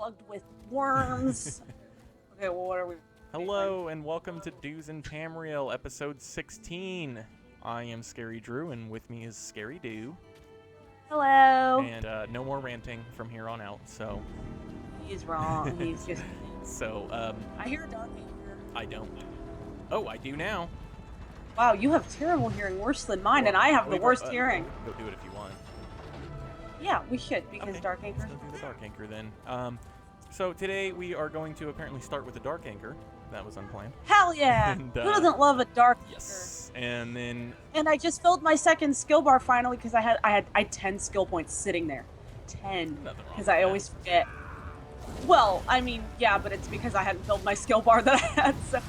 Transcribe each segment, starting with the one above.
plugged with worms. Okay, well, what are we? Hello, and welcome to Do's and Tamriel, episode 16. I am Scarydrew, and with me is Scarydoo. Hello. And no more ranting from here on out, so... He's wrong. He's just... So, I hear a dark anchor. I don't. Oh, I do now. Wow, you have terrible hearing, worse than mine, and I have the worst hearing. Go do it if you want. Yeah, we should, because Okay, dark anchor. let's go do the dark anchor then. So today we are going to apparently start with the dark anchor. That was unplanned. Hell yeah! And, Who doesn't love a dark yes. And then... And I just filled my second skill bar finally because I had 10 skill points sitting there. 10. Because I always forget. Well, I mean, yeah, but it's because I hadn't filled my skill bar that I had, so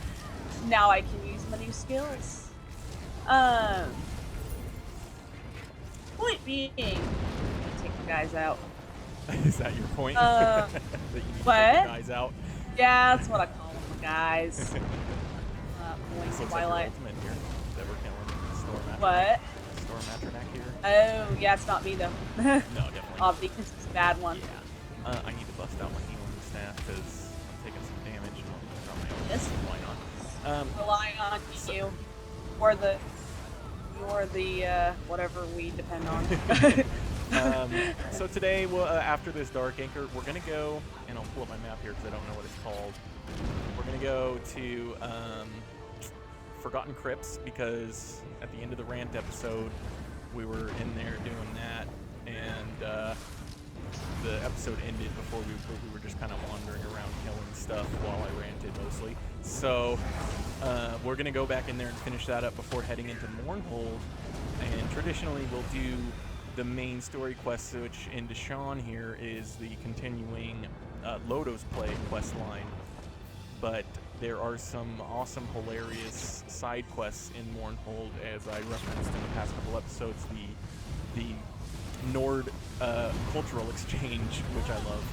now I can use my new skills. Point being, I'm gonna take the guys out. Is that your point? That you need to take the guys out? Yeah, that's what I call them, the guys. This looks Twilight. like your ultimate here that we're killing. Storm What? Storm Atronac here. Oh, yeah, it's not me though. No, definitely. Obviously, it's a bad one. Yeah. I need to bust out my healing staff because I'm taking some damage. On my own. Yes. Why not? Rely on you. You're the whatever we depend on. So today, after this dark anchor, we're gonna go, and I'll pull up my map here because I don't know what it's called. We're gonna go to Forgotten Crypts because at the end of the rant episode, we were in there doing that, and the episode ended before we were just kind of wandering around killing stuff while I ranted mostly. So we're gonna go back in there and finish that up before heading into Mournhold, and traditionally we'll do the main story quest, which in Deshawn here is the continuing Lodo's Play quest line. But there are some awesome, hilarious side quests in Mournhold, as I referenced in the past couple episodes. The Nord cultural exchange, which I love,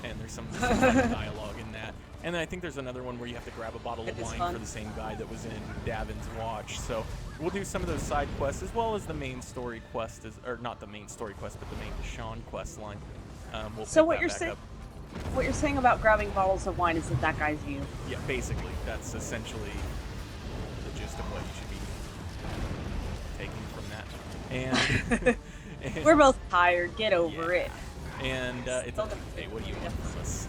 and there's some dialogue in that. And then I think there's another one where you have to grab a bottle of wine for the same guy that was in Davin's Watch. So we'll do some of those side quests as well as the main story quest, or not the main story quest, but the main Deshawn quest line. So what you're saying about grabbing bottles of wine is that guy's you? Yeah, basically, that's essentially the gist of what you should be taking from that. And we're both tired. Get over it. And it's hey, what do you want from us?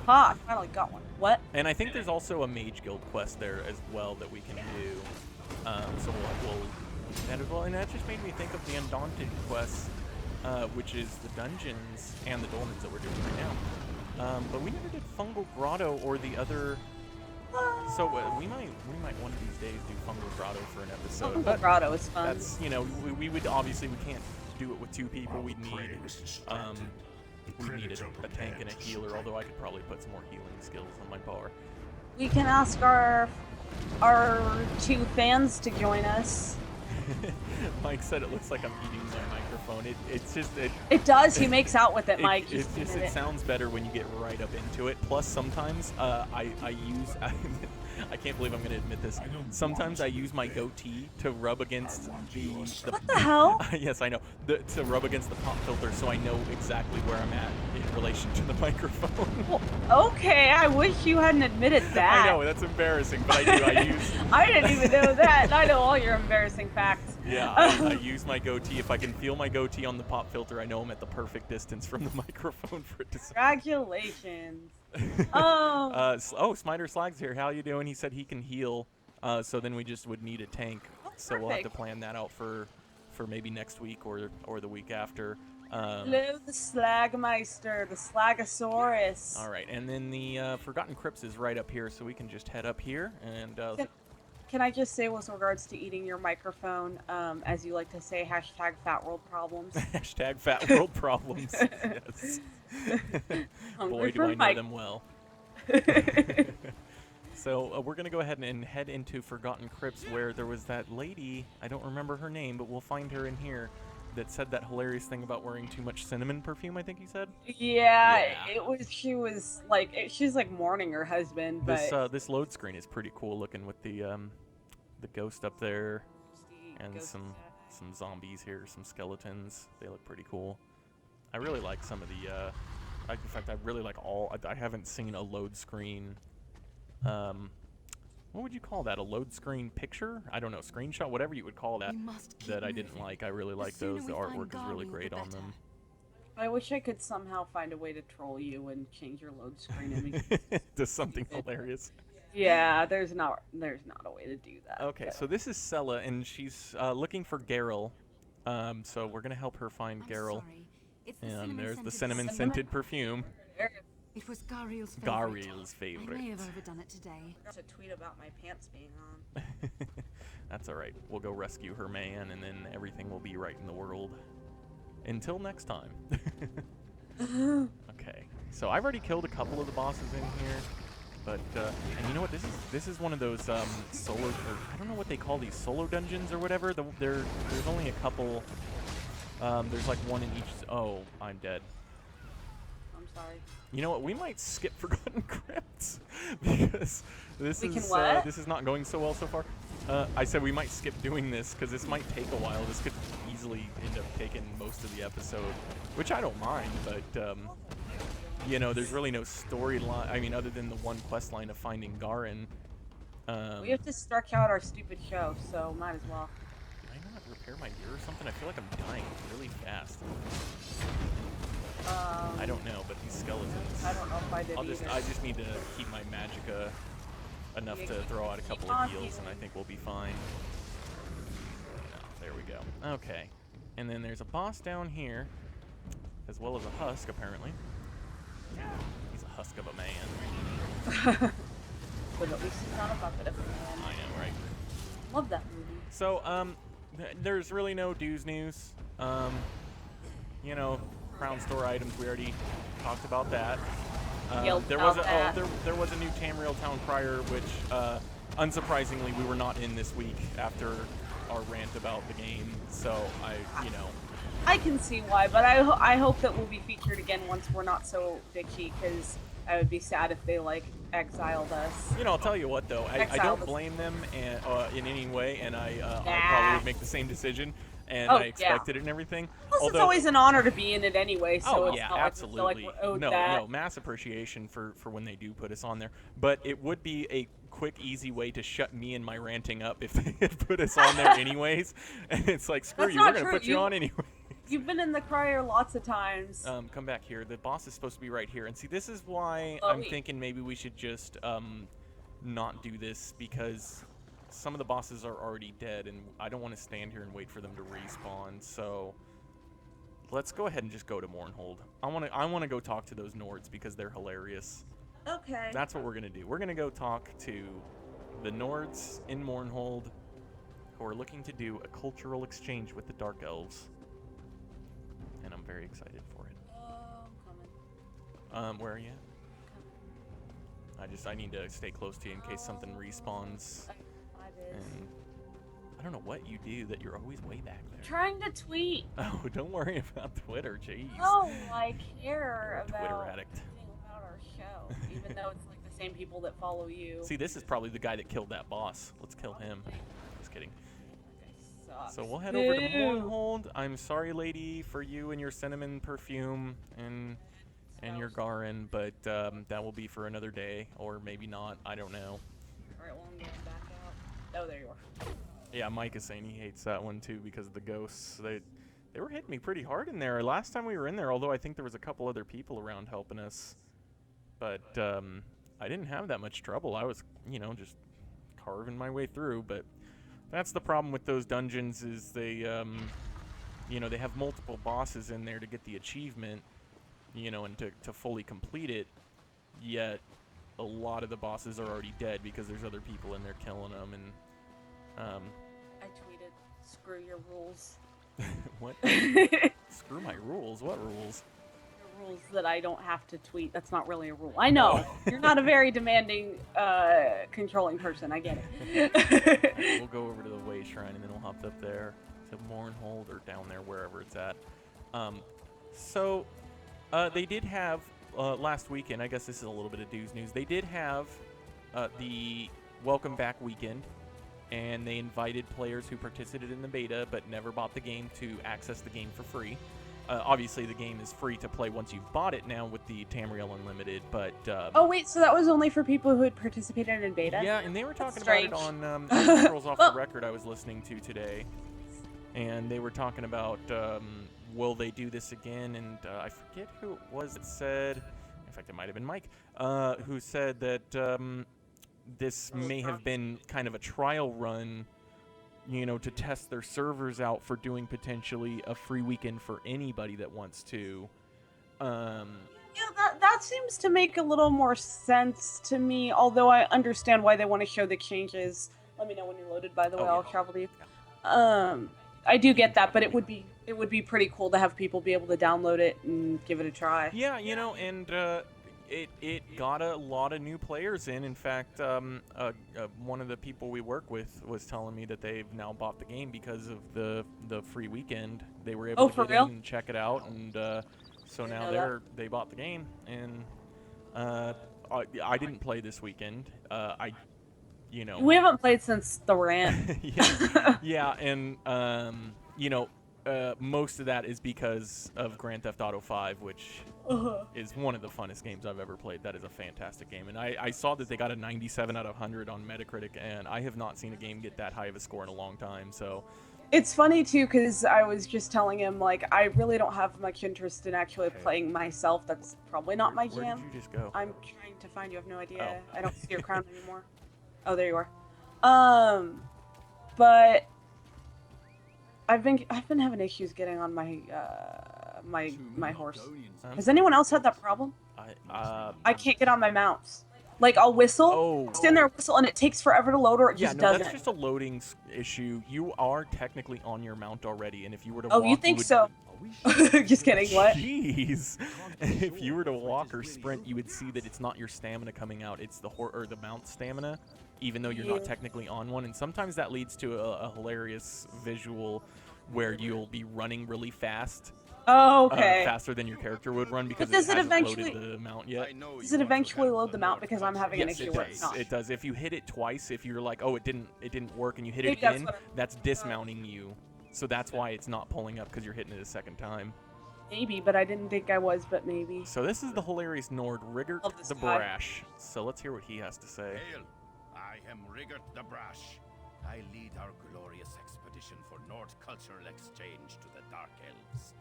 I finally got one. What? And I think there's also a Mage Guild quest there as well that we can do. So we'll that as well. And that just made me think of the Undaunted quest, which is the dungeons and the dolmens that we're doing right now. But we never did Fungal Grotto or the other. So we might one of these days do Fungal Grotto for an episode. Fungal Grotto is fun. That's, you know, we would obviously, we can't do it with two people. We'd need a tank and a healer, although I could probably put some more healing skills on my bar. We can ask our two fans to join us. Mike said it looks like I'm eating my microphone. It does. He makes out with it, Mike. It sounds better when you get right up into it. Plus, sometimes I can't believe I'm going to admit this. Sometimes I use my goatee to rub against the what the hell? Yes, I know. To rub against the pop filter, so I know exactly where I'm at in relation to the microphone. Well, okay, I wish you hadn't admitted that. I know, that's embarrassing, but I do. I use. I didn't even know that. I know all your embarrassing facts. Yeah, I use my goatee. If I can feel my goatee on the pop filter, I know I'm at the perfect distance from the microphone for it to. Congratulations. Smiter Slag's here. How you doing? He said he can heal. So then we just would need a tank. So we'll have to plan that out for maybe next week or the week after. Hello, the Slagmeister, the Slagosaurus. All right, and then the Forgotten Crypts is right up here, so we can just head up here and. Can I just say, with regards to eating your microphone, as you like to say, hashtag fat world problems? Hashtag fat world problems. Yes. Boy, do I know them well. So we're going to go ahead and head into Forgotten Crypts, where there was that lady, I don't remember her name, but we'll find her in here, that said that hilarious thing about wearing too much cinnamon perfume, I think he said. Yeah. She's like mourning her husband. But this load screen is pretty cool looking with the ghost up there and some zombies here, some skeletons. They look pretty cool. I really like some of the in fact, I really like all. I haven't seen a load screen. What would you call that? A load screen picture? I don't know, screenshot, whatever you would call that. That I didn't like. I really like those. The artwork is really great on them. I wish I could somehow find a way to troll you and change your load screen image to something hilarious. Yeah, there's not a way to do that. Okay, so this is Sella, and she's looking for Garrel. So we're gonna help her find Garrel. And there's the cinnamon-scented perfume. It was Gariel's favorite. I may have overdone it today. There's a tweet about my pants being on. That's alright. We'll go rescue her man, and then everything will be right in the world. Until next time. Okay, so I've already killed a couple of the bosses in here. But, and you know what, this is one of those, solo, or I don't know what they call these, solo dungeons or whatever. There's only a couple, there's like one in each, oh, I'm dead. I'm sorry. You know what, we might skip Forgotten Crypts, because this is not going so well so far. I said we might skip doing this, because this might take a while. This could easily end up taking most of the episode, which I don't mind, but, you know, there's really no storyline. I mean, other than the one quest line of finding Garin. We have to start out our stupid show, so might as well. Can I not repair my gear or something? I feel like I'm dying really fast. I don't know, but these skeletons. I don't know if I did I just need to keep my magicka enough to throw out a couple of heals, and I think we'll be fine. There we go. Okay. And then there's a boss down here, as well as a husk, apparently. He's a husk of a man. But at least he's not a puppet of a man. I know, right? Love that movie. So, there's really no dues news. You know, Crown Store items, we already talked about that. There was a new Tamriel Town Crier, which, unsurprisingly, we were not in this week after our rant about the game. So, you know. I can see why, but I hope that we'll be featured again once we're not so bitchy, because I would be sad if they, like, exiled us. You know, I'll tell you what, though. I don't blame them in any way, and I probably would make the same decision, and I expected it and everything. Plus, it's always an honor to be in it anyway, so it's not absolutely. like we feel like we're owed that. No, mass appreciation for when they do put us on there. But it would be a quick, easy way to shut me and my ranting up if they had put us on there anyways. And it's like, screw you, we're going to put you on anyway. You've been in the crier lots of times. Come back here. The boss is supposed to be right here. And see, this is why I'm thinking maybe we should just not do this, because some of the bosses are already dead, and I don't want to stand here and wait for them to respawn. So let's go ahead and just go to Mournhold. I want to go talk to those Nords because they're hilarious. Okay. That's what we're going to do. We're going to go talk to the Nords in Mournhold who are looking to do a cultural exchange with the Dark Elves. And I'm very excited for it. I'm coming. Where are you? I need to stay close to you in case something respawns. And I don't know what you do that you're always way back there. Trying to tweet. Oh, don't worry about Twitter, jeez. Oh, I care about Twitter addict. Our show, even though it's like the same people that follow you. See, this is probably the guy that killed that boss. Let's kill him. Just kidding. So we'll head over to Mournhold. I'm sorry, lady, for you and your cinnamon perfume and your Garin, but that will be for another day, or maybe not. I don't know. All right, well, I'm going back out. Oh, there you are. Yeah, Mike is saying he hates that one too because of the ghosts. They were hitting me pretty hard in there last time we were in there. Although I think there was a couple other people around helping us, but I didn't have that much trouble. I was, you know, just carving my way through, but. That's the problem with those dungeons is they, you know, they have multiple bosses in there to get the achievement, you know, and to fully complete it, yet a lot of the bosses are already dead because there's other people in there killing them, and, I tweeted, screw your rules. What? Screw my rules? What rules? Rules that I don't have to tweet. That's not really a rule. I know. You're not a very demanding, controlling person. I get it. We'll go over to the Way Shrine, and then we'll hop up there to Mournhold, or down there, wherever it's at. So, they did have, last weekend, I guess this is a little bit of dues news, they did have the Welcome Back weekend, and they invited players who participated in the beta but never bought the game to access the game for free. obviously the game is free to play once you've bought it now with the Tamriel Unlimited, but Oh wait, so that was only for people who had participated in beta? yeah, and they were talking That's about it strange. on Elder Scrolls Off Well- the Record I was listening to today, and they were talking about will they do this again, and I forget who it was that said, in fact it might have been Mike, who said that this may have been kind of a trial run, you know, to test their servers out for doing potentially a free weekend for anybody that wants to. Yeah, that seems to make a little more sense to me, although I understand why they want to show the changes. Let me know when you're loaded, by the way, I'll travel to you. I do get that, but it would be pretty cool to have people be able to download it and give it a try. Yeah, you know, and it got a lot of new players in. In fact, one of the people we work with was telling me that they've now bought the game because of the free weekend. They were able to get in and check it out, and so now they bought the game. And I didn't play this weekend. We haven't played since the rant. yeah, and you know, most of that is because of Grand Theft Auto 5, which is one of the funnest games I've ever played. That is a fantastic game. And I saw that they got a 97 out of 100 on Metacritic, and I have not seen a game get that high of a score in a long time. So it's funny, too, because I was just telling him, like, I really don't have much interest in actually playing myself. That's probably not my jam. Where did you just go? I'm trying to find you. I have no idea. I don't see your crown anymore. Oh, there you are. But I've been having issues getting on my my horse. Has anyone else had that problem? I can't get on my mounts. Like, I'll whistle, stand there, whistle, and it takes forever to load, or it just doesn't. That's just a loading issue. You are technically on your mount already, and if you were to walk, you you think so? Just kidding. What? Jeez. If you were to walk or sprint, you would see that it's not your stamina coming out; it's the the mount stamina, even though you're not technically on one. And sometimes that leads to a hilarious visual where you'll be running really fast. Oh, okay. Faster than your character would run because does it hasn't eventually loaded the mount yet. Does it eventually load the mount because I'm having an issue where it's not? It does. If you hit it twice, if you're like, oh, it didn't work, and you hit it again, that's dismounting you. So that's why it's not pulling up, because you're hitting it a second time. Maybe, but I didn't think I was, but maybe. So this is the hilarious Nord Rigert the Brash. So let's hear what he has to say. Hail! I am Rigert the Brash. I lead our glorious expedition for Nord cultural exchange to the Dark Elves.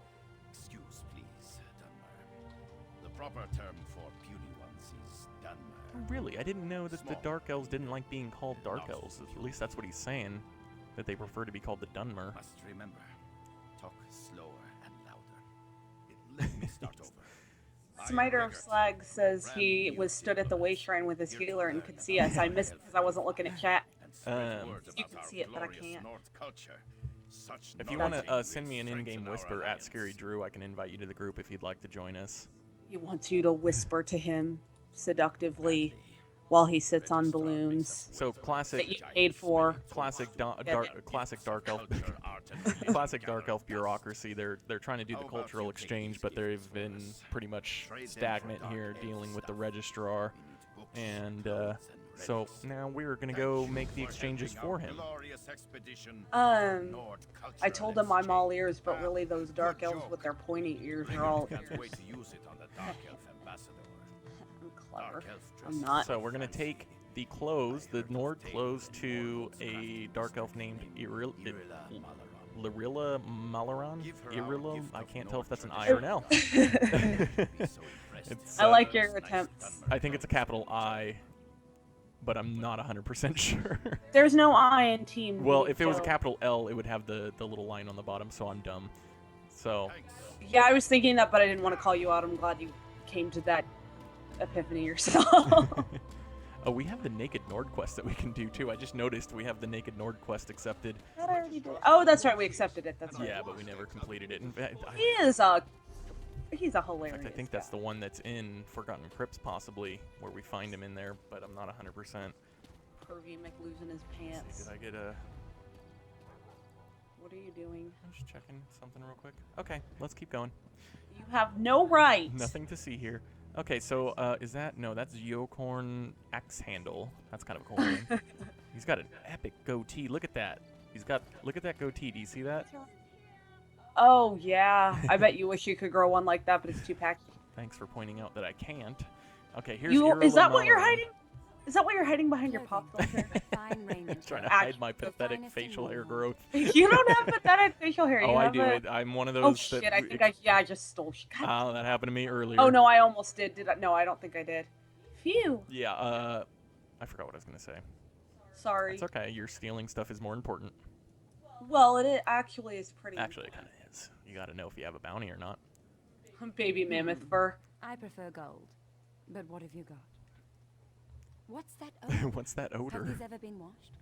Excuse, please, Dunmer. The proper term for puny ones is Dunmer. Really? I didn't know that the Dark Elves didn't like being called Dark Elves. At least that's what he's saying, that they prefer to be called the Dunmer. Must remember, talk slower and louder. Let me start over. Smiter of Slag says he was stood at the way shrine with his healer and could see us. I missed it because I wasn't looking at chat. You can see it, but I can't. If you want to send me an in-game whisper at Scarydrew, I can invite you to the group if you'd like to join us. He wants you to whisper to him seductively while he sits on balloons. So classic that you paid for. Classic dark elf. Classic dark elf bureaucracy. They're trying to do the cultural exchange, but they've been pretty much stagnant here, dealing with the registrar, and so now we're gonna go make the exchanges for him. I told him I'm all ears, but really those dark elves with their pointy ears are all ears. I'm clever. I'm not. So we're gonna take the clothes, the Nord clothes, to a dark elf named Lirilla Malaran? Irilla? I can't tell if that's an I or an L. I like your attempts. I think it's a capital I, but I'm not 100% sure. There's no I in team. Well, if it was a capital L, it would have the little line on the bottom, so I'm dumb. So. Yeah, I was thinking that, but I didn't want to call you out. I'm glad you came to that epiphany yourself. Oh, we have the Naked Nord quest that we can do, too. I just noticed we have the Naked Nord quest accepted. That I already did. Oh, that's right. We accepted it. That's right. Yeah, but we never completed it. In fact, he's a hilarious I think that's the one that's in Forgotten Crypts, possibly, where we find him in there, but I'm not 100%. Pervy Mick losing his pants. Did I get a... What are you doing? I'm just checking something real quick. Okay, let's keep going. You have no right. Nothing to see here. Okay, so is that... No, that's Yokorn Axe Handle. That's kind of a cool name. He's got an epic goatee. Look at that. Look at that goatee. Do you see that? Oh, yeah. I bet you wish you could grow one like that, but it's too packed. Thanks for pointing out that I can't. Okay, here's Irulan Is that what you're Nalaran. hiding? Is that what you're hiding behind your pop filter? Fine raiment. Trying to hide my pathetic facial hair growth. You don't have pathetic facial hair. Oh, You I have do. a... I'm one of Oh those shit! that. I think I just stole. God. Oh, that happened to me earlier. Oh no, I almost did. Did I? No, I don't think I did. Phew. Yeah. I forgot what I was gonna say. Sorry. It's okay. Your stealing stuff is more important. Well, actually is pretty. Actually, it kind of is. You got to know if you have a bounty or not. Baby mammoth fur. I prefer gold. But what have you got? What's that odor? What's that Have odor? these ever been washed?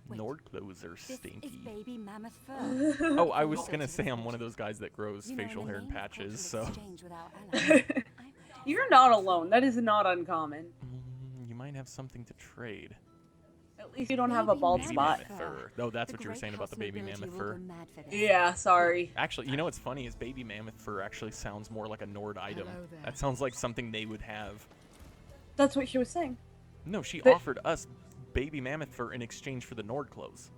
Wait, Nord clothes are this stinky. is baby mammoth fur. Oh, I was gonna say I'm one of those guys that grows You know, facial in hair the in name of patches. cultural So exchange with our allies, I might You're not alone. That is not uncommon. you might have something to trade. At least you don't have a bald Baby spot. Mammoth fur. Oh, that's The what you were great saying about the house baby nobility mammoth will fur. go mad for this. Yeah, sorry. Actually, you know what's funny is baby mammoth fur actually sounds more like a Nord item. Hello there. That sounds like something they would have. That's what she was saying. No, she But- offered us baby mammoth fur in exchange for the Nord clothes.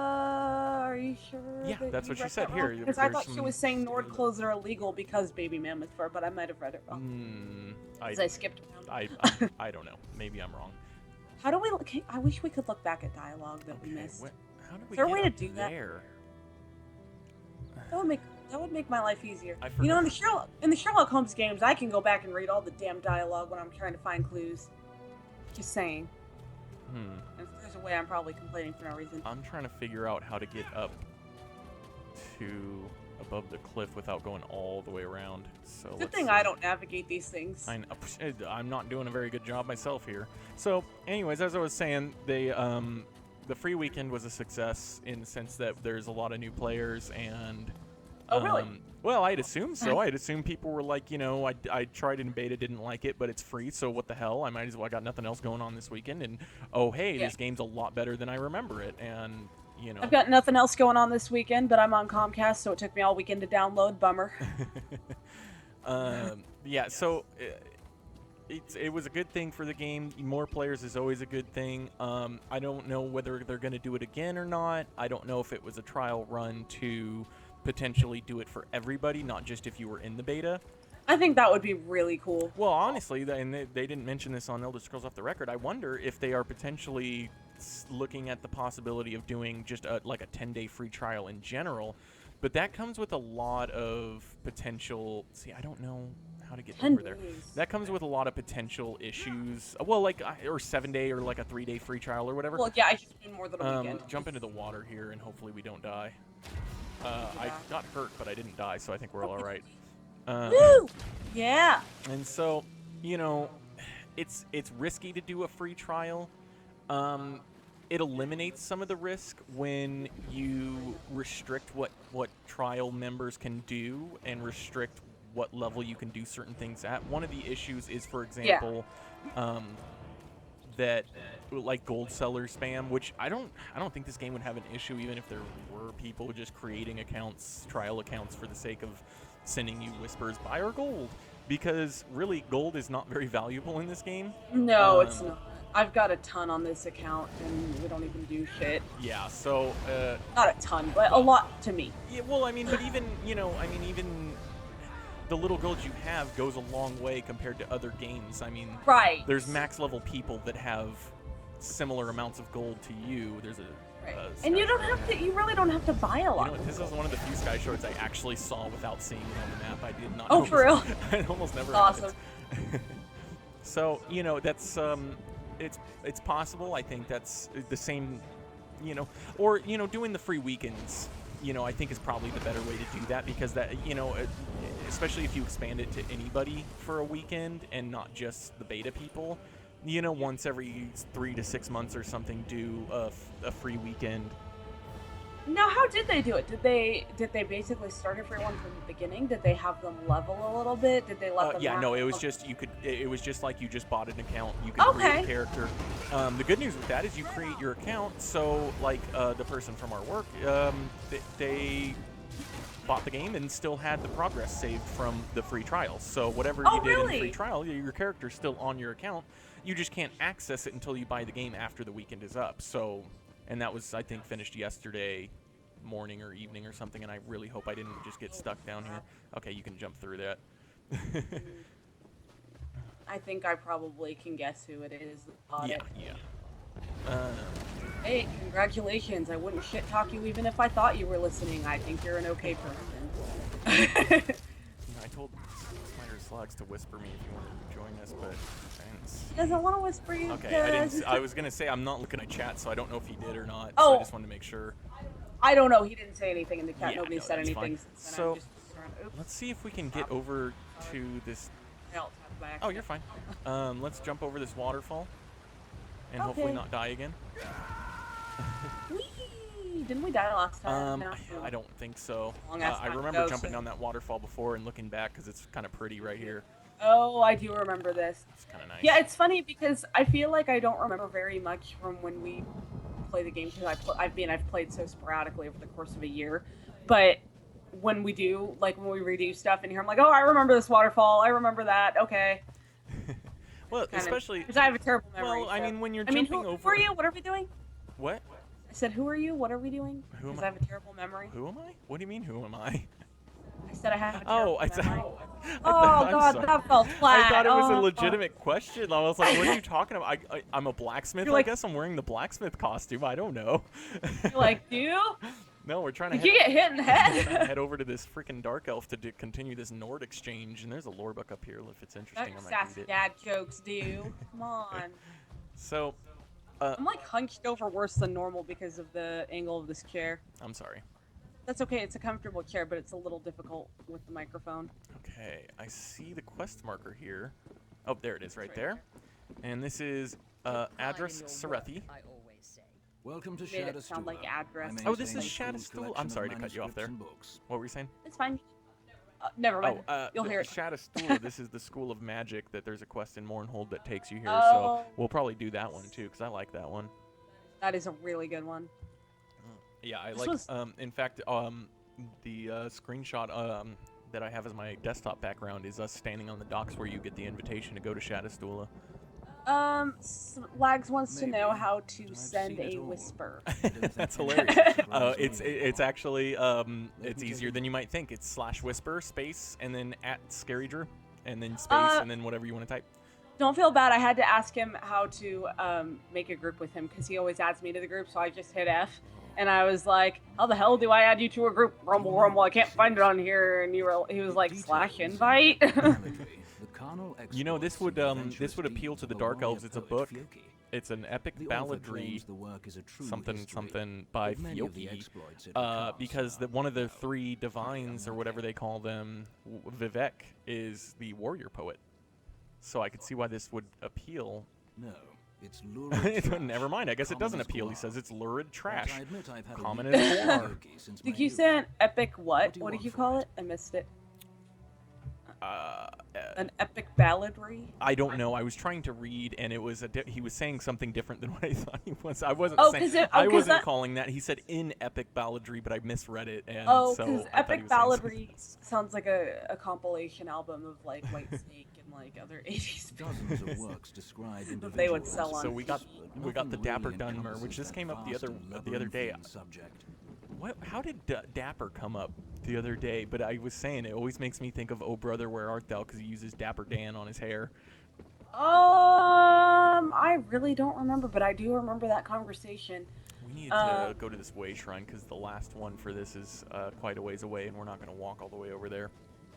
Are you sure? Yeah, that that's you what she read said that here. wrong? Because I There's thought she some- was saying Nord clothes are illegal because baby mammoth fur, but I might have read it wrong. Because I skipped around. I don't know. Maybe I'm wrong. How do we look? I wish we could look back at dialogue that we Okay, missed. how did we Is there a get way to up do that? there? That would make my life easier. I You know, forgot. in the Sherlock Holmes games, I can go back and read all the damn dialogue when I'm trying to find clues. Just saying. If there's a way, I'm probably complaining for no reason. I'm trying to figure out how to get up to above the cliff without going all the way around. So Good let's thing see. I don't navigate these things. I'm not doing a very good job myself here. So, anyways, as I was saying, the free weekend was a success in the sense that there's a lot of new players and. Oh, really? Well, I'd assume so. I'd assume people were like, you know, I tried it in beta, didn't like it, but it's free, so what the hell? I might as well. I got nothing else going on this weekend, and oh hey, Yeah. this game's a lot better than I remember it, and you know. I've got nothing else going on this weekend, but I'm on Comcast, so it took me all weekend to download. Bummer. Yeah, so it was a good thing for the game. More players is always a good thing. I don't know whether they're going to do it again or not. I don't know if it was a trial run to potentially do it for everybody, not just if you were in the beta. I think that would be really cool. Well, honestly, and they didn't mention this on Elder Scrolls Off the Record, I wonder if they are potentially looking at the possibility of doing just like a 10-day free trial in general. But that comes with a lot of potential... See, I don't know how to get 10 over there. days. That comes with a lot of potential issues. Well, like, or 7-day or like a 3-day free trial or whatever. Well, yeah, I just mean more than a weekend. Jump into the water here and hopefully we don't die. I got hurt, but I didn't die, so I think we're all right. Woo! Yeah. And so, you know, it's risky to do a free trial. It eliminates some of the risk when you restrict what trial members can do and restrict what level you can do certain things at. One of the issues is, for example, that like gold seller spam, which I don't think this game would have an issue even if there were people just creating accounts, trial accounts for the sake of sending you whispers, buy our gold, because really gold is not very valuable in this game. No, it's not. I've got a ton on this account, and we don't even do shit. Yeah, so Not a ton, but a lot to me. yeah, well, I mean, but even even the little gold you have goes a long way compared to other games. I mean, Right. there's max level people that have similar amounts of gold to you. There's a Right. Sky And you don't Shard. have to. You really don't have to buy a You lot. know what, this is one of the few sky shards I actually saw without seeing it on the map. I did not. Oh, notice for real? it. It almost never Awesome. happens. So, you know, that's it's possible. I think that's the same, you know, or, you know, doing the free weekends, you know, I think is probably the better way to do that, because that, you know, especially if you expand it to anybody for a weekend and not just the beta people, you know, once every 3 to 6 months or something, do a free weekend. Now, how did they do it? Did they basically start everyone from the beginning? Did they have them level a little bit? Did they let them? Yeah, max no, it was out? just it was just like you just bought an account. You could create Okay. a character. The good news with that is you create your account. So like the person from our work, they bought the game and still had the progress saved from the free trial. So whatever Oh, you did in the really? free trial, your character's still on your account. You just can't access it until you buy the game after the weekend is up. So, and that was, I think, finished yesterday morning or evening or something, and I really hope I didn't just get stuck down here. Okay, you can jump through that. I think I probably can guess who it is. Yeah. Hey, congratulations. I wouldn't shit talk you even if I thought you were listening. I think you're an okay person. I told Spider Slugs to whisper me if you wanted to join us, but He doesn't want to whisper you. okay, I was gonna say I'm not looking at chat, so I don't know if he did or not. Oh. So I just wanted to make sure. I don't know. He didn't say anything in the chat. Yeah, Nobody no, said that's anything. fine. Since then. So I'm just let's see if we can get over to this. Oh, you're fine. Let's jump over this waterfall and hopefully not die again. Whee! Didn't we die last time? I don't think so. Long-ass I time remember ago, jumping so- down that waterfall before and looking back because it's kind of pretty right here. Oh, I do remember this. It's kind of nice. Yeah, it's funny because I feel like I don't remember very much from when we play the game because I've played so sporadically over the course of a year, but when we do, like when we redo stuff in here, I'm like, oh, I remember this waterfall. I remember that. Okay. Well, especially because I have a terrible memory. Well, I mean, when you're I mean, jumping over. who are you? What are we doing? What? I said, who are you? What are we doing? Who am Because I have a terrible memory. Who am I? What do you mean, who am I? I said I have a Oh, terrible memory. I'm God, sorry. that fell flat. I thought it was a Oh. legitimate question. I was like, what are you talking about? I'm a blacksmith, You're like- I guess. I'm wearing the blacksmith costume. I don't know. You're like, do you? No, we're trying to Did you get hit in the head? head over to this freaking dark elf to continue this Nord exchange. And there's a lore book up here if it's interesting. I might Sassy read it. dad jokes, do. Come on. So, I'm like hunched over worse than normal because of the angle of this chair. I'm sorry. That's okay, it's a comfortable chair, but it's a little difficult with the microphone. Okay, I see the quest marker here. Oh, there it is right there. And this is address Serethi. Welcome to Made it Shadowstool. sound like address. Oh, this is Shadowstool. I'm sorry to cut you off there. What were you saying? It's fine. Never mind. You'll hear it. Shadowstool, this is the School of Magic that there's a quest in Mournhold that takes you here. Oh. So we'll probably do that one too, because I like that one. That is a really good one. Yeah, I This like. was- In fact, the screenshot that I have as my desktop background is us standing on the docks where you get the invitation to go to Shadowstool. Lags wants to Maybe. know how to I've send seen it a all. whisper. That's hilarious. It's actually it's easier than you might think. It's /whisper space and then @Scarydrew and then space and then whatever you want to type. Don't feel bad. I had to ask him how to make a group with him because he always adds me to the group, so I just hit F. And I was like, how the hell do I add you to a group? Rumble, rumble, I can't find it on here. And he was like, /invite. You know, this would appeal to the Dark Elves. It's a book. It's an epic balladry, something by Fioki, because one of the three divines, or whatever they call them, Vivek, is the warrior poet. So I could see why this would appeal. No, it's lurid. Never mind. I guess it doesn't appeal. He says it's lurid trash. I admit I've had Common a as war. Did you say an epic what? What did you call it? I missed it. An epic balladry? I don't know. I was trying to read, and it was he was saying something different than what I thought he was. I wasn't saying. I wasn't calling that. He said in epic balladry, but I misread it, and because so I thought he epic was saying balladry sounds like a compilation album of like White Snake and like other 80s Dozens of works describe that they would individuals, sell on. So we got the nothing Dapper really Dunmer, encompasses which this that came up the vast other day. labyrinthine subject. How did Dapper come up the other day? But I was saying it always makes me think of Oh Brother, Where Art Thou? Because he uses Dapper Dan on his hair. I really don't remember, but I do remember that conversation. We need to go to this way shrine because the last one for this is quite a ways away, and we're not going to walk all the way over there.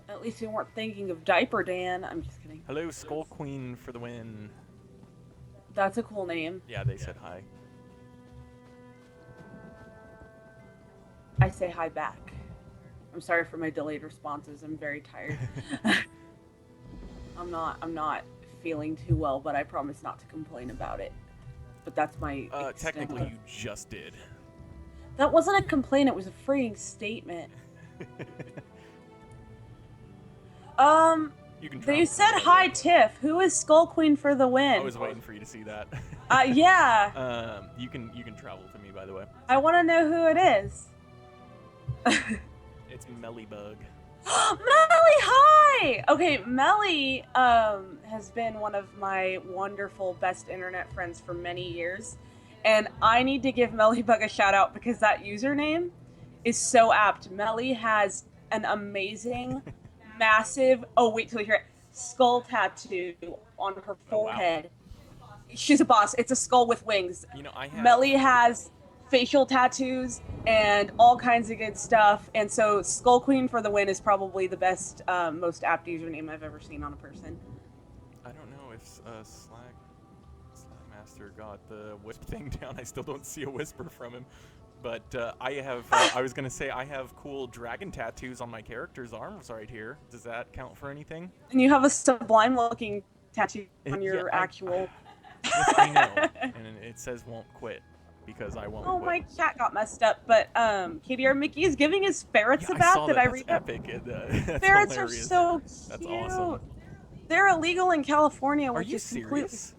At least we weren't thinking of Diaper Dan. I'm just kidding. Hello, Skull Queen for the win. That's a cool name. Yeah, they said hi. I say hi back. I'm sorry for my delayed responses. I'm very tired. I'm not feeling too well, but I promise not to complain about it. But that's my Technically, you just did. That wasn't a complaint, it was a freeing statement. You can They travel said to hi Tiff. Who is Skull Queen for the win? I was waiting for you to see that. Yeah. You can travel to me, by the way. I want to know who it is. It's Mellybug. Melly, hi! Okay, Melly has been one of my wonderful best internet friends for many years. And I need to give Mellybug a shout out because that username is so apt. Melly has an amazing, massive, oh, wait till you hear it, skull tattoo on her Oh, wow. forehead. She's a boss. It's a skull with wings. You know, I have. Melly has facial tattoos and all kinds of good stuff. And so Skull Queen for the win is probably the best, most apt username I've ever seen on a person. I don't know if Slag Master got the wisp thing down. I still don't see a whisper from him. But I have, I was going to say, I have cool dragon tattoos on my character's arms right here. Does that count for anything? And you have a sublime looking tattoo on Yeah, your actual... Yes, I know. And it says won't quit because I won't Oh, quit. my cat got messed up. But KBR Mickey is giving his ferrets Yeah, a I bath. saw Did that. I That's read epic. that? That's Ferrets hilarious. are so That's cute. awesome. They're illegal in California, Are which you is completely... serious?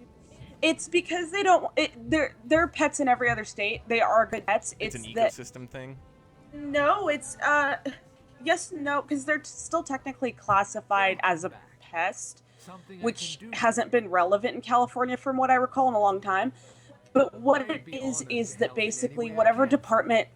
It's because they don't. They're pets in every other state. They are good pets. It's an that, ecosystem thing? No, it's yes, no, because they're still technically classified as a pest, which hasn't been relevant in California from what I recall in a long time. But what it is that basically whatever department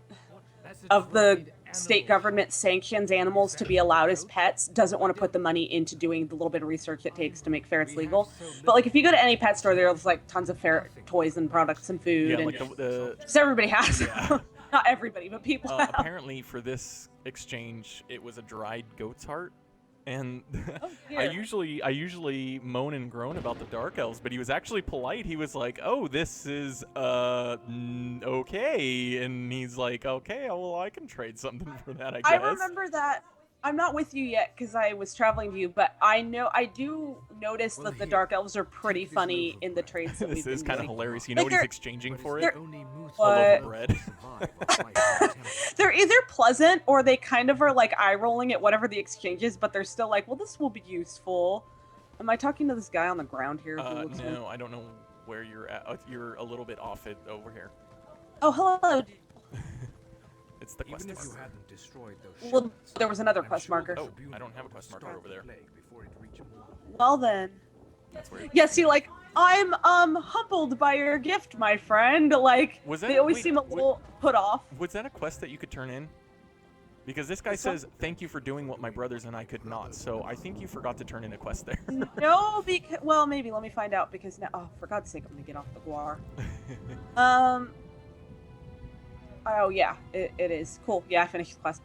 of the state government sanctions animals to be allowed as pets doesn't want to put the money into doing the little bit of research it takes to make ferrets legal. But like if you go to any pet store, there's like tons of ferret toys and products and food. Yeah, and like the so everybody has Yeah. them. Not everybody, but people have. apparently for this exchange, it was a dried goat's heart. And Oh, I dear. usually moan and groan about the dark elves, but he was actually polite. He was like, "Oh, this is okay," and he's like, "Okay, well, I can trade something for that, I guess." I remember that. I'm not with you yet because I was traveling to you, but I do notice that the dark elves are pretty funny in the trades that This we've is been kind of doing. hilarious. You know Like what he's they're- exchanging for it? they're- A loaf What? of bread. They're either pleasant or they kind of are like eye rolling at whatever the exchange is, but they're still like, well, this will be useful. Am I talking to this guy on the ground here? Who looks like... No, I don't know where you're at. You're a little bit off it over here. Oh, hello. It's the quest. Even if you marker. hadn't destroyed those Well, shells, there was another I'm quest sure marker. the Oh, Tribune I don't have a would quest marker start over the there. plague before it reached Mournhold. Well then. That's weird. Yeah, see, like, I'm humbled by your gift, my friend. Like, Was that- they always wait, seem a little put off. Was that a quest that you could turn in? Because this guy It's not- says, "Thank you for doing what my brothers and I could not." So I think you forgot to turn in a quest there. No, because well, maybe let me find out because now. Oh, for God's sake, I'm gonna get off the guar. Oh yeah, it is cool. Yeah, I finished the quest.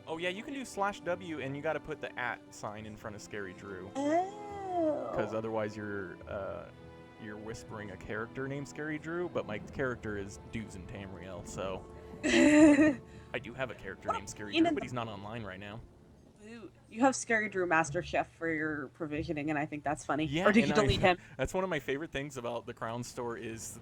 Oh yeah, you can do /W and you got to put the @ sign in front of Scarydrew, because Oh. otherwise you're whispering a character named Scarydrew, but my character is Dues and Tamriel, so I do have a character named Scarydrew, but he's not online right now. You have Scarydrew Master Chef for your provisioning, and I think that's funny. Yeah, Or did you and delete him? That's one of my favorite things about the Crown Store is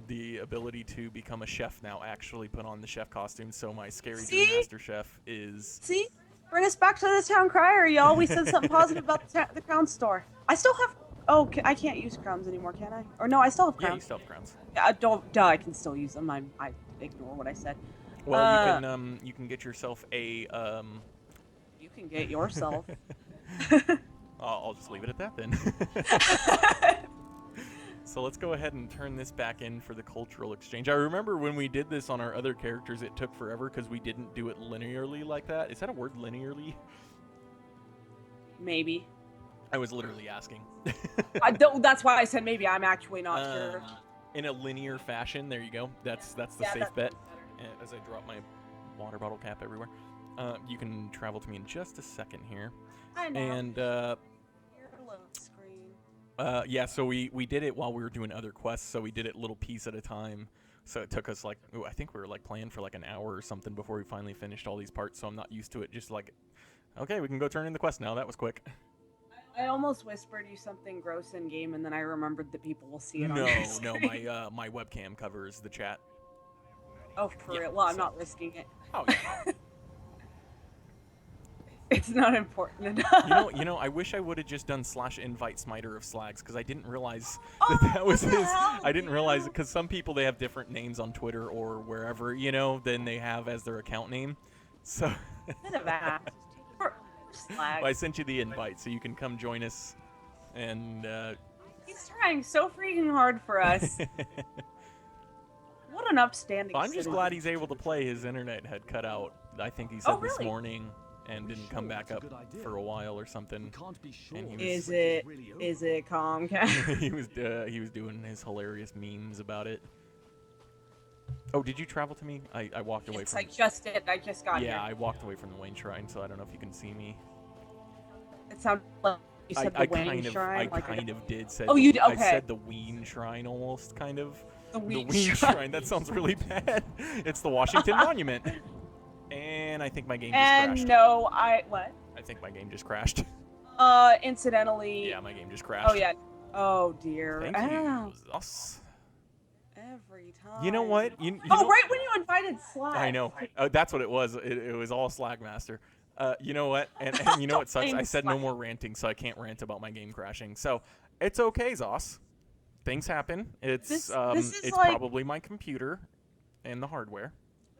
the ability to become a chef now. Actually, put on the chef costume. So my Scarydrew See? Master Chef is. See, bring us back to the town crier. You always said something positive about the crown store. I still have. Oh, I can't use crowns anymore, can I? Or no, I still have Yeah, you crowns. still have crowns. Yeah, duh, I can still use them. I ignore what I said. Well, you can get yourself a. You can get yourself. I'll just leave it at that then. So let's go ahead and turn this back in for the cultural exchange. I remember when we did this on our other characters, it took forever because we didn't do it linearly like that. Is that a word, linearly? Maybe. I was literally asking. That's why I said maybe. I'm actually not sure. In a linear fashion, there you go. That's the Yeah, safe that's bet. As I drop my water bottle cap everywhere. You can travel to me in just a second here. I know. And Your load screen. yeah, so we did it while we were doing other quests, so we did it little piece at a time. So it took us like, I think we were like playing for like an hour or something before we finally finished all these parts, so I'm not used to it. Just like, okay, we can go turn in the quest now. That was quick. I almost whispered you something gross in game, and then I remembered that people will see it on No, your screen. my webcam covers the chat. Oh, for Yeah, real? Well, I'm so- not risking it. Oh, yeah. It's not important enough. You know, I wish I would have just done /invite Smiter of Slags, because I didn't realize Oh, that was what the his. hell, I didn't realize it dude? because some people, they have different names on Twitter or wherever, than they have as their account name. So Bit of ass. For slag. I sent you the invite so you can come join us. And He's trying so freaking hard for us. What a an upstanding. I'm just citizen. glad he's able to play. His internet had cut out. I think he said this really? morning, and didn't come back up for a while or something. And he was, Is it Comcast? he was doing his hilarious memes about it. Oh, did you travel to me? I walked away Yes, from. I just did. I just got Yeah, here. I walked away from the Wayne Shrine, so I don't know if you can see me. It sounded like you said I the Wayne kind of, Shrine. I kind of did. Said Oh, the, you did? I Okay. said the Ween Shrine almost, kind of. The Ween Ween Shrine. That sounds really bad. It's the Washington Monument. And I think my game just And crashed. no, what? I think my game just crashed. Incidentally. Yeah, my game just crashed. Oh yeah. Oh dear. Thank Ow. you. Us. Every time. You know what? You Oh, know, right when you invited Slack. I know. That's what it was. It was all Slagmaster. You know what? And you know what sucks? I said no more ranting, so I can't rant about my game crashing. So it's okay, Zos. Things happen. It's This is it's like- probably my computer and the hardware.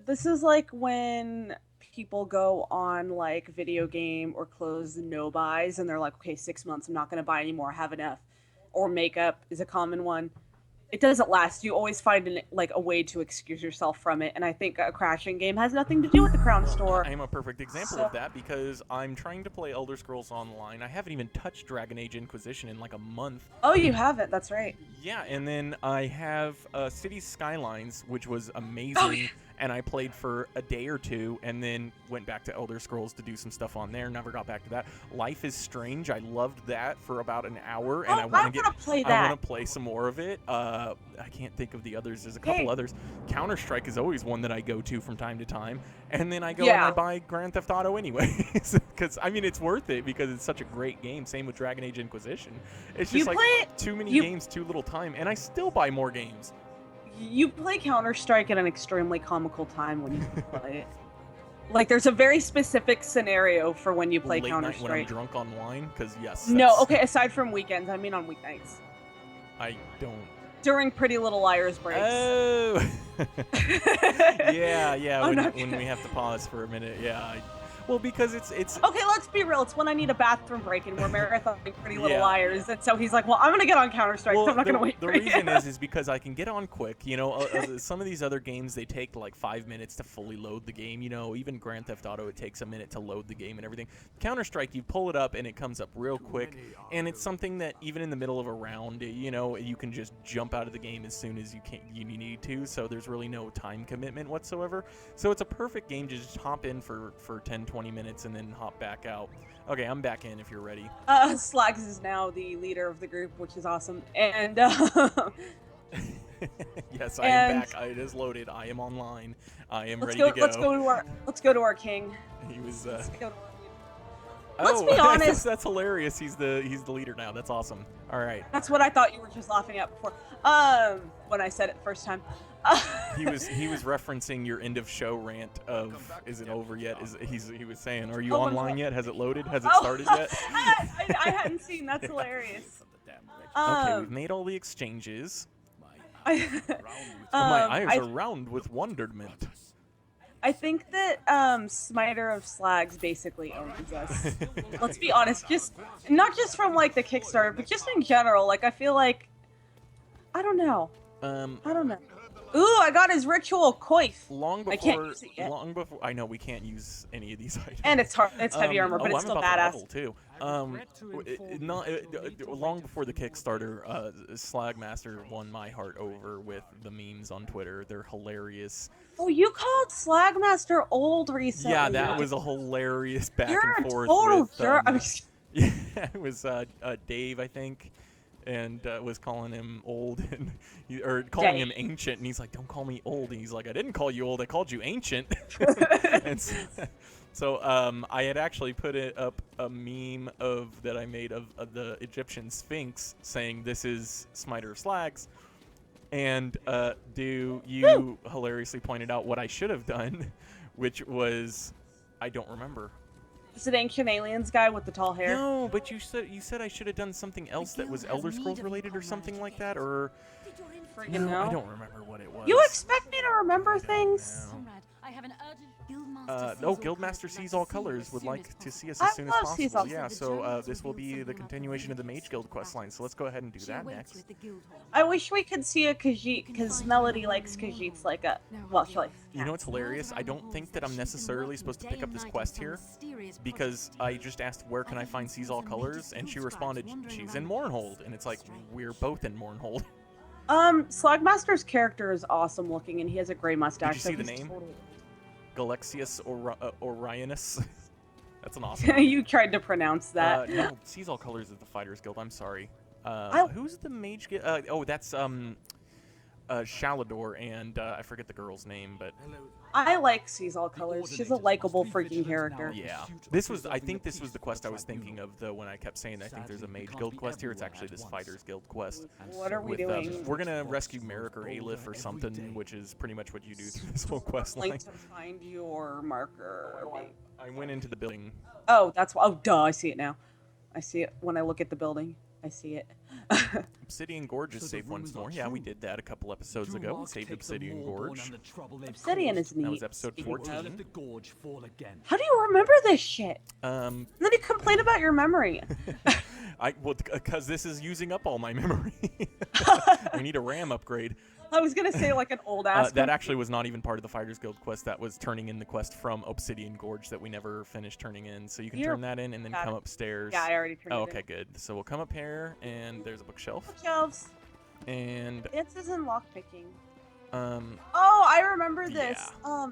This is like when people go on like video game or clothes no buys and they're like, okay, 6 months, I'm not going to buy anymore, I have enough. Or makeup is a common one. It doesn't last. You always find a way to excuse yourself from it. And I think a crashing game has nothing to do with the Crown Store. I am a perfect example of that because I'm trying to play Elder Scrolls Online. I haven't even touched Dragon Age Inquisition in like a month. Oh, you haven't. That's right. Yeah, and then I have Cities Skylines, which was amazing. Oh, yeah. And I played for a day or two and then went back to Elder Scrolls to do some stuff on there. Never got back to that. Life is Strange. I loved that for about an hour, and I want to play that. I want to play some more of it. I can't think of the others. There's a couple others. Counter-Strike is always one that I go to from time to time, and then I go and I buy Grand Theft Auto anyways because I mean it's worth it because it's such a great game. Same with Dragon Age Inquisition. It's just too many games, too little time, and I still buy more games. You play Counter-Strike at an extremely comical time when you play it. Like, there's a very specific scenario for when you play Late night when I'm Counter-Strike. drunk on wine, because yes. No, okay, aside from weekends, I mean on weeknights. I don't. During Pretty Little Liars breaks. Oh. yeah. I'm When we have to pause for a minute, yeah. Well, because it's. Okay, let's be real. It's when I need a bathroom break and we're marathoning Pretty Little Yeah. Liars, and so he's like, "Well, I'm gonna get on Counter-Strike. Well, so I'm not gonna wait." The for reason you. is because I can get on quick. You know, some of these other games they take like 5 minutes to fully load the game. You know, even Grand Theft Auto it takes a minute to load the game and everything. Counter-Strike, you pull it up and it comes up real quick, and it's something that even in the middle of a round, you know, you can just jump out of the game as soon as you need to. So there's really no time commitment whatsoever. So it's a perfect game to just hop in for 10-20 minutes and then hop back out. Okay, I'm back in if you're ready. Slags is now the leader of the group, which is awesome. And Yes, I am back. It is loaded. I am online. I am ready to go. Let's go to our king. He was. Let's go to our Let's be honest. That's hilarious. He's the leader now. That's awesome. All right. That's what I thought you were just laughing at before. When I said it the first time. He was referencing your end of show rant of is it over yet? He was saying, are you online yet? Has it loaded? Has it started yet? I hadn't seen. That's hilarious. Okay, we've made all the exchanges. My eyes are round with wonderment. I think that Smiter of Slags basically owns us. Let's be honest, just not just from like the Kickstarter, but just in general. Like I feel like I don't know. I don't know. Ooh, I got his ritual coif. I can't use it yet. Long before I know we can't use any of these items. And it's hard. It's heavy armor, but it's still badass. Too. Long before the Kickstarter, Slagmaster won my heart over with the memes on Twitter. They're hilarious. Oh, you called Slagmaster old recently. Yeah, that was a hilarious back and forth. You're a total with, jerk. Yeah, it was Dave, I think, and was calling him old or calling him ancient, and he's like, "Don't call me old." And he's like, "I didn't call you old. I called you ancient." And so I had actually put up a meme that I made of the Egyptian Sphinx saying, "This is Smiter of Slags." And you hilariously pointed out what I should have done, which was, I don't remember. Is it Ancient Aliens guy with the tall hair? No, but you said I should have done something else that was Elder Scrolls related or something like that, or Freaking I don't remember what it was. You expect me to remember things? Comrade, I have an urgent. Build my Guildmaster Sees All Colors would like to see us I as soon as love Sees possible. All Yeah, so this will be the continuation of the Mage Guild questline. So let's go ahead and do that next. I wish we could see a Khajiit, because Melody likes Khajiits like a... Well, she likes... You know what's hilarious? I don't think that I'm necessarily supposed to pick up this quest here, because I just asked where can I find Sees All Colors, and she responded she's in Mournhold, and it's like, we're both in Mournhold. Slogmaster's character is awesome looking, and he has a gray mustache. Did you see the he's name? totally- Galexius Orionis. That's an awesome name. You tried to pronounce that. No, Sees All Colors is the Fighters Guild. I'm sorry. I- Who's the Mage Guild? Oh, that's Shalador, and I forget the girl's name, but I like Sees All Colors. She's a likable freaking character. yeah. I think this was the quest I was thinking of, though, when I kept saying I think there's a Mage Guild quest here. It's actually this Fighters Guild quest. What are we With, doing? we're gonna rescue Merrick or Aleph or something, which is pretty much what you do through this whole quest line. Link to find your marker. I went into the building. Oh, that's why. Oh, duh! I see it now. I see it when I look at the building. I see it. Obsidian Gorge is safe once more. Yeah, we did that a couple episodes ago. We saved Obsidian Gorge. Obsidian is neat. That was episode speaking of. 14. How do you remember this shit? And then you complain about your memory. Because this is using up all my memory. We need a RAM upgrade. I was gonna say like an old ass. That actually was not even part of the Fighters Guild quest. That was turning in the quest from Obsidian Gorge that we never finished turning in. So you can turn that in and then come upstairs. Yeah, I already turned it in. Okay, good. So we'll come up here, and there's a bookshelf. Bookshelves. And Advances in lockpicking. um, Oh, I remember this. Yeah.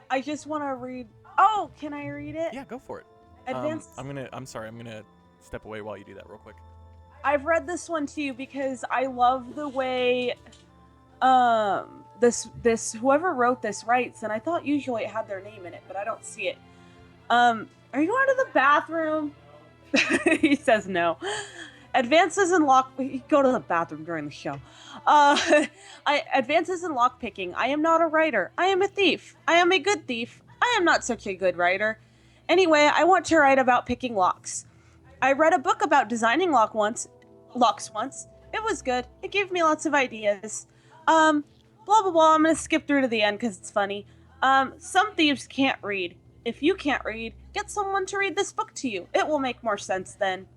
I just want to read. Oh, can I read it? yeah, go for it. Advanced. I'm sorry. I'm gonna step away while you do that real quick. I've read this one too because I love the way this whoever wrote this writes, and I thought usually it had their name in it, but I don't see it. Are you going to the bathroom? He says no. Advances in go to the bathroom during the show. Advances in lockpicking. I am not a writer. I am a thief. I am a good thief. I am not such a good writer. Anyway, I want to write about picking locks. I read a book about designing locks once. It was good. It gave me lots of ideas. Blah blah blah. I'm gonna skip through to the end because it's funny. Some thieves can't read. If you can't read, get someone to read this book to you. It will make more sense then.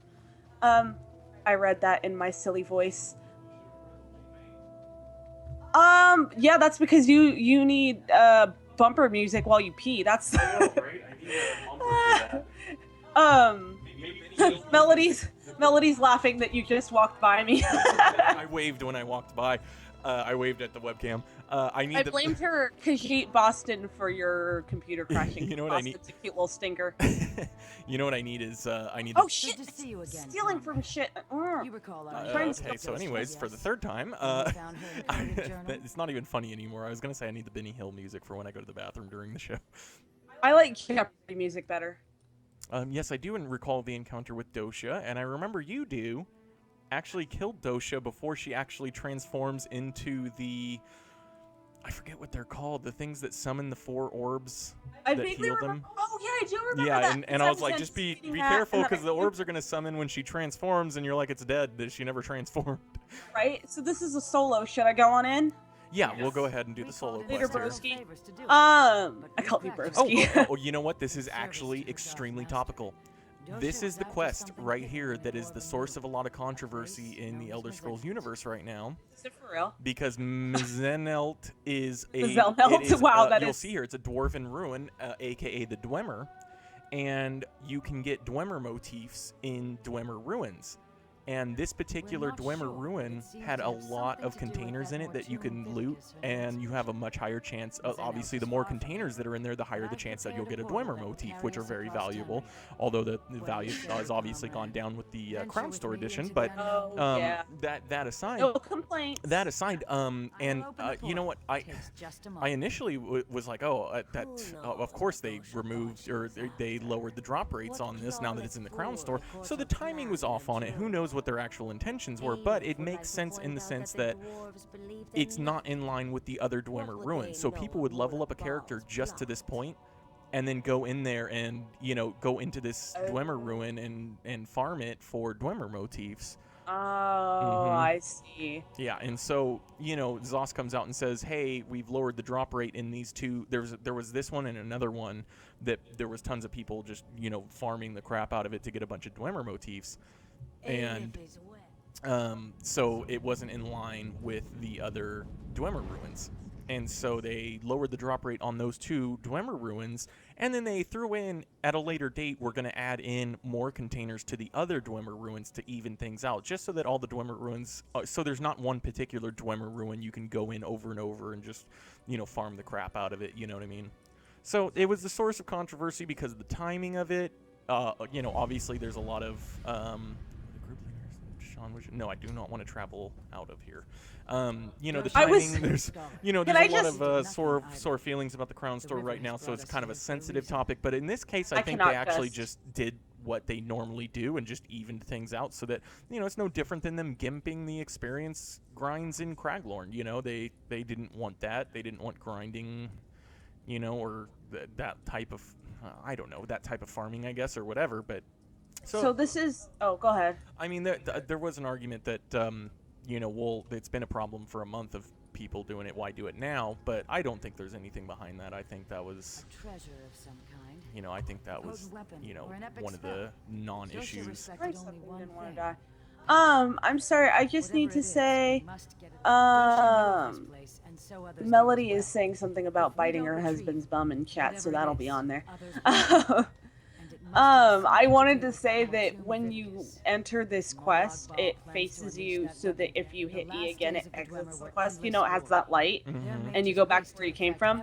I read that in my silly voice. Yeah, that's because you need bumper music while you pee. That's Melody's laughing that you just walked by me. I waved when I walked by. I waved at the webcam. I blamed her Khajiit Boston for your computer crashing. You know what I need? It's a cute little stinker. You know what I need is I need. Oh shit! Good to see you again, Stealing Tom. from shit. You recall our Okay, so anyways, for the third time, it's not even funny anymore. I was gonna say I need the Benny Hill music for when I go to the bathroom during the show. I like Jeopardy music better. Yes, I do recall the encounter with Dosha, and I remember you do actually killed Dosha before she actually transforms into the... I forget what they're called. The things that summon the 4 orbs I that vaguely heal remember. them. Oh yeah, I do remember Yeah, that. and I was like, just be careful because the orbs are going to summon when she transforms, and you're like, it's dead that she never transformed. Right? So this is a solo. Should I go on in? Yeah, we'll go ahead and do the solo Leader quest here. Broski. I call you Broski. Oh, you know what? This is actually extremely topical. This is the quest right here that is the source of a lot of controversy in the Elder Scrolls universe right now. Is it for real? Because Mzenelt is a... Mzenelt? Wow, you'll see here, it's a dwarven ruin, a.k.a. the Dwemer, and you can get Dwemer motifs in Dwemer ruins. And this particular Dwemer ruin had a lot of containers in it that you can loot, and you have a much higher chance. Obviously, the more containers that are in there, the higher the chance that you'll get a Dwemer motif, which are very valuable. Although the value has obviously gone down with the Crown Store edition. But that aside, no complaints. That aside, you know what? I initially was like, of course they removed or they lowered the drop rates on this now that it's in the Crown Store. So the timing was off on it. Who knows what their actual intentions were, but it makes sense in the sense that it's not in line with the other Dwemer ruins. So people would level up a character just to this point and then go in there and, go into this Dwemer ruin and farm it for Dwemer motifs. Oh, I see. Yeah, and so, you know, Zoss comes out and says, hey, we've lowered the drop rate in these two. There was this one and another one that there was tons of people just, you know, farming the crap out of it to get a bunch of Dwemer motifs. And so it wasn't in line with the other Dwemer ruins. And so they lowered the drop rate on those two Dwemer ruins, and then they threw in, at a later date, we're going to add in more containers to the other Dwemer ruins to even things out, just so that all the Dwemer ruins, so there's not one particular Dwemer ruin you can go in over and over and just, you know, farm the crap out of it, you know what I mean? So it was the source of controversy because of the timing of it. You know, obviously there's a lot of... No, I do not want to travel out of here. You know, the timing, there's a lot of sore feelings about the Crown Store right now, so it's kind of a sensitive topic. But in this case, I think they actually just did what they normally do and just evened things out so that, you know, it's no different than them gimping the experience grinds in Craglorn. You know, they didn't want that. They didn't want grinding, you know, or that type of, I don't know, that type of farming, I guess, or whatever, but... So this is... Oh, go ahead. I mean, there was an argument that, you know, well, it's been a problem for a month of people doing it. Why do it now? But I don't think there's anything behind that. I think that was... A treasure of some kind. You know, I think that was, you know, one of the non-issues. I'm sorry, I just need to say, Melody is saying something about biting her husband's bum in chat, so that'll be on there. I wanted to say that when you enter this quest, it faces you so that if you hit E again, it exits the quest. You know, it has that light, and you go back to where you came from.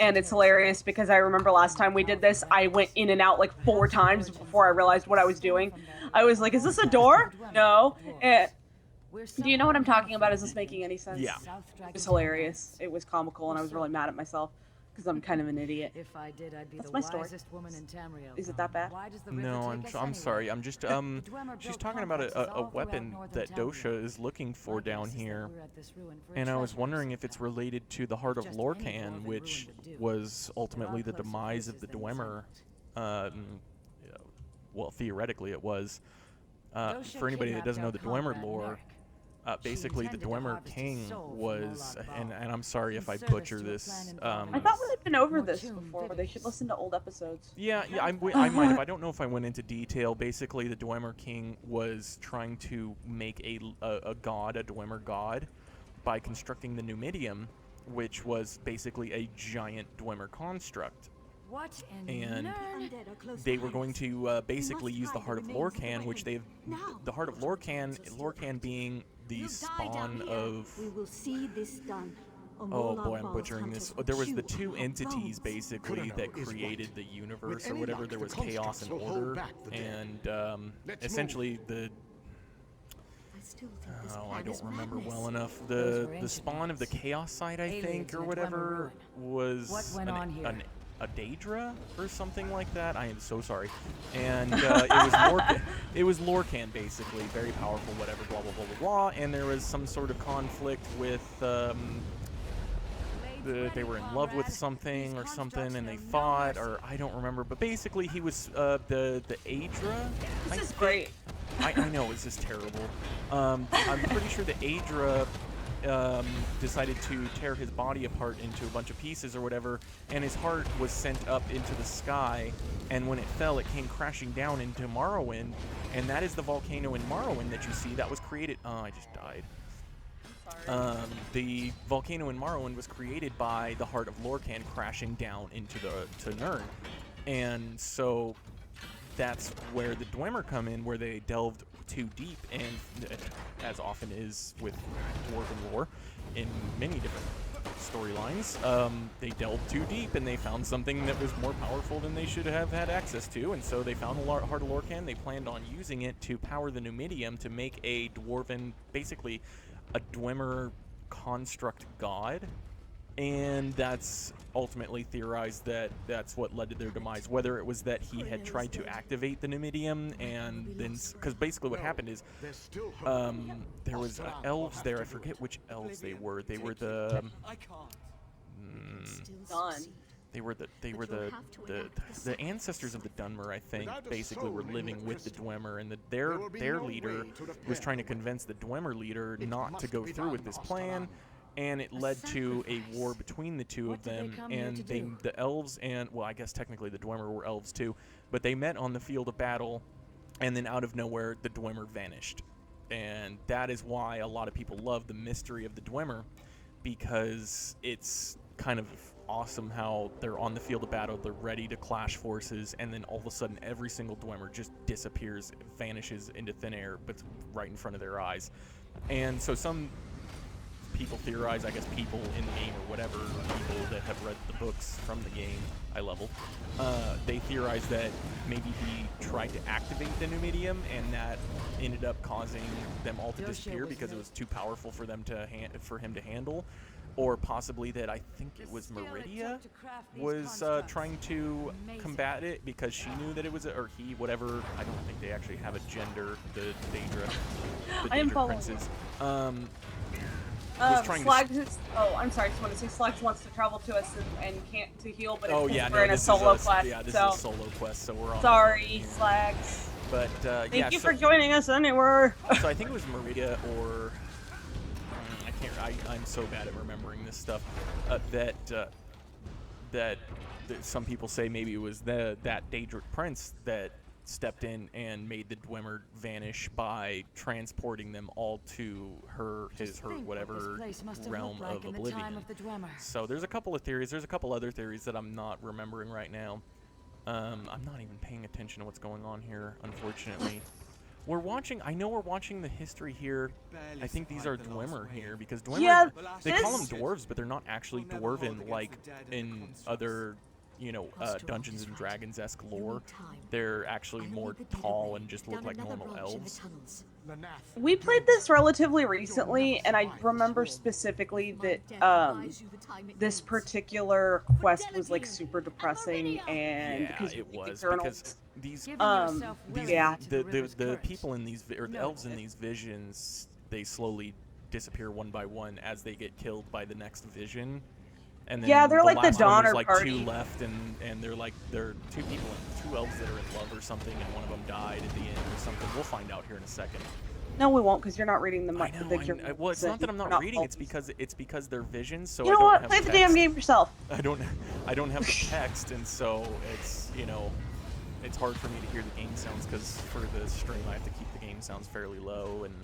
And it's hilarious because I remember last time we did this, I went in and out like 4 times before I realized what I was doing. I was like, is this a door? No. Do you know what I'm talking about? Is this making any sense? Yeah. It was hilarious. It was comical, and I was really mad at myself. Because I'm kind of an idiot. If I did, I'd be That's the my story. wisest woman in Tamriel. Is it that bad? No, I'm sorry. I'm just she's talking about a weapon that Dosha is looking for down here, and I was wondering if it's related to the Heart of Lorcan, which was ultimately the demise of the Dwemer. Well, theoretically it was. For anybody that doesn't know the Dwemer lore, basically the Dwemer king was, and I'm sorry if I butcher this. I thought we had been over this before, but they should listen to old episodes. Yeah, I might have. I don't know if I went into detail. Basically, the Dwemer king was trying to make a god, a Dwemer god, by constructing the Numidium, which was basically a giant Dwemer construct. And they were going to basically use the Heart of Lorcan, which the Heart of Lorcan being the spawn of... We will see this done. Oh boy, I'm butchering this. There was the 2 entities basically that created the universe or whatever. There was chaos and order, and essentially the... Oh, I don't remember well enough. The spawn of the chaos side, I think, or whatever, was a Daedra or something like that. I am so sorry. And it was Lorcan basically, very powerful, whatever, blah blah blah blah blah. And there was some sort of conflict with they were in love with something or something, and they fought, or I don't remember. But basically, he was the Aedra. This is great. I know, it's just terrible. I'm pretty sure the Aedra decided to tear his body apart into a bunch of pieces or whatever, and his heart was sent up into the sky, and when it fell, it came crashing down into Morrowind, and that is the volcano in Morrowind that you see that was created... Oh, I just died. The volcano in Morrowind was created by the Heart of Lorcan crashing down into to Nirn, and so that's where the Dwemer come in, where they delved too deep, and as often is with Dwarven lore in many different storylines, they delved too deep and they found something that was more powerful than they should have had access to, and so they found the Heart of Lorcan. They planned on using it to power the Numidium to make a Dwarven, basically a Dwemer construct god, and that's ultimately theorized that that's what led to their demise. Whether it was that he had tried to activate the Numidium, and then, because basically what happened is there was elves there. I forget which elves they were. They were the They were the ancestors of the Dunmer, I think, basically were living with the Dwemer, and their leader was trying to convince the Dwemer leader not to go through with this plan, and it led to a war between the two of them, and the elves and, well, I guess technically the Dwemer were elves too, but they met on the field of battle, and then out of nowhere the Dwemer vanished. And that is why a lot of people love the mystery of the Dwemer, because it's kind of awesome how they're on the field of battle, they're ready to clash forces, and then all of a sudden every single Dwemer just disappears, vanishes into thin air, but right in front of their eyes. And so some people theorize, I guess people in the game or whatever, people that have read the books from the game, high level, they theorize that maybe he tried to activate the new medium, and that ended up causing them all to disappear because it was too powerful for them to for him to handle. Or possibly that I think it was Meridia was trying to combat it because she knew that it was, or he, whatever. I don't think they actually have a gender, the Daedra princes. Was trying I'm sorry, I just want to say Slugs wants to travel to us and can't to heal, but we're in a solo quest. Yeah, this is a solo quest, so we're on. Sorry, Slags. But Thank you for joining us anywhere. So I think it was Meridia or I'm so bad at remembering this stuff. That some people say maybe it was that Daedric prince that stepped in and made the Dwemer vanish by transporting them all to her whatever realm of oblivion. So there's a couple of theories. There's a couple other theories that I'm not remembering right now. I'm not even paying attention to what's going on here, unfortunately. I know we're watching the history here. I think these are Dwemer here, because Dwemer, they call them dwarves, but they're not actually dwarven like in other, Dungeons and Dragons-esque lore. They're actually more tall and just look like normal elves. We played this relatively recently, and I remember specifically that this particular quest was like super depressing, and because it was because the people in these or the elves in these visions, they slowly disappear one by one as they get killed by the next vision. And then they're like the Donner like party. 2 left, and they're 2 people, 2 elves that are in love or something, and one of them died at the end or something. We'll find out here in a second. No, we won't, because you're not reading the. Well, it's not that I'm not reading. It's because they're visions. So you know what? Play the damn game yourself. I don't have the text, and so it's it's hard for me to hear the game sounds because for the stream I have to keep the game sounds fairly low and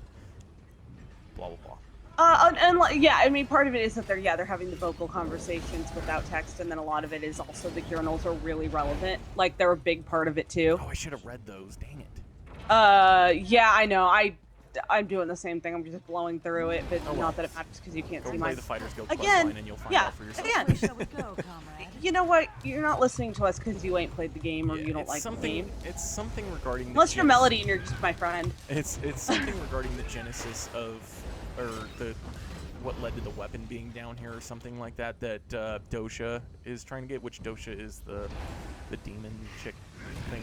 blah blah blah. I mean, part of it is that they're having the vocal conversations without text, and then a lot of it is also the journals are really relevant. Like, they're a big part of it too. Oh, I should have read those. Dang it. Yeah, I know. I'm doing the same thing. I'm just blowing through it, but not that it matters because you can't see my. Play the Fighters Guild questline and you'll find out for yourself. Again, you know what? You're not listening to us because you ain't played the game or you don't like the game. It's something regarding. Unless you're Melody and you're just my friend. It's something regarding the genesis of. Or what led to the weapon being down here or something like that Dosha is trying to get, which Dosha is the demon chick thing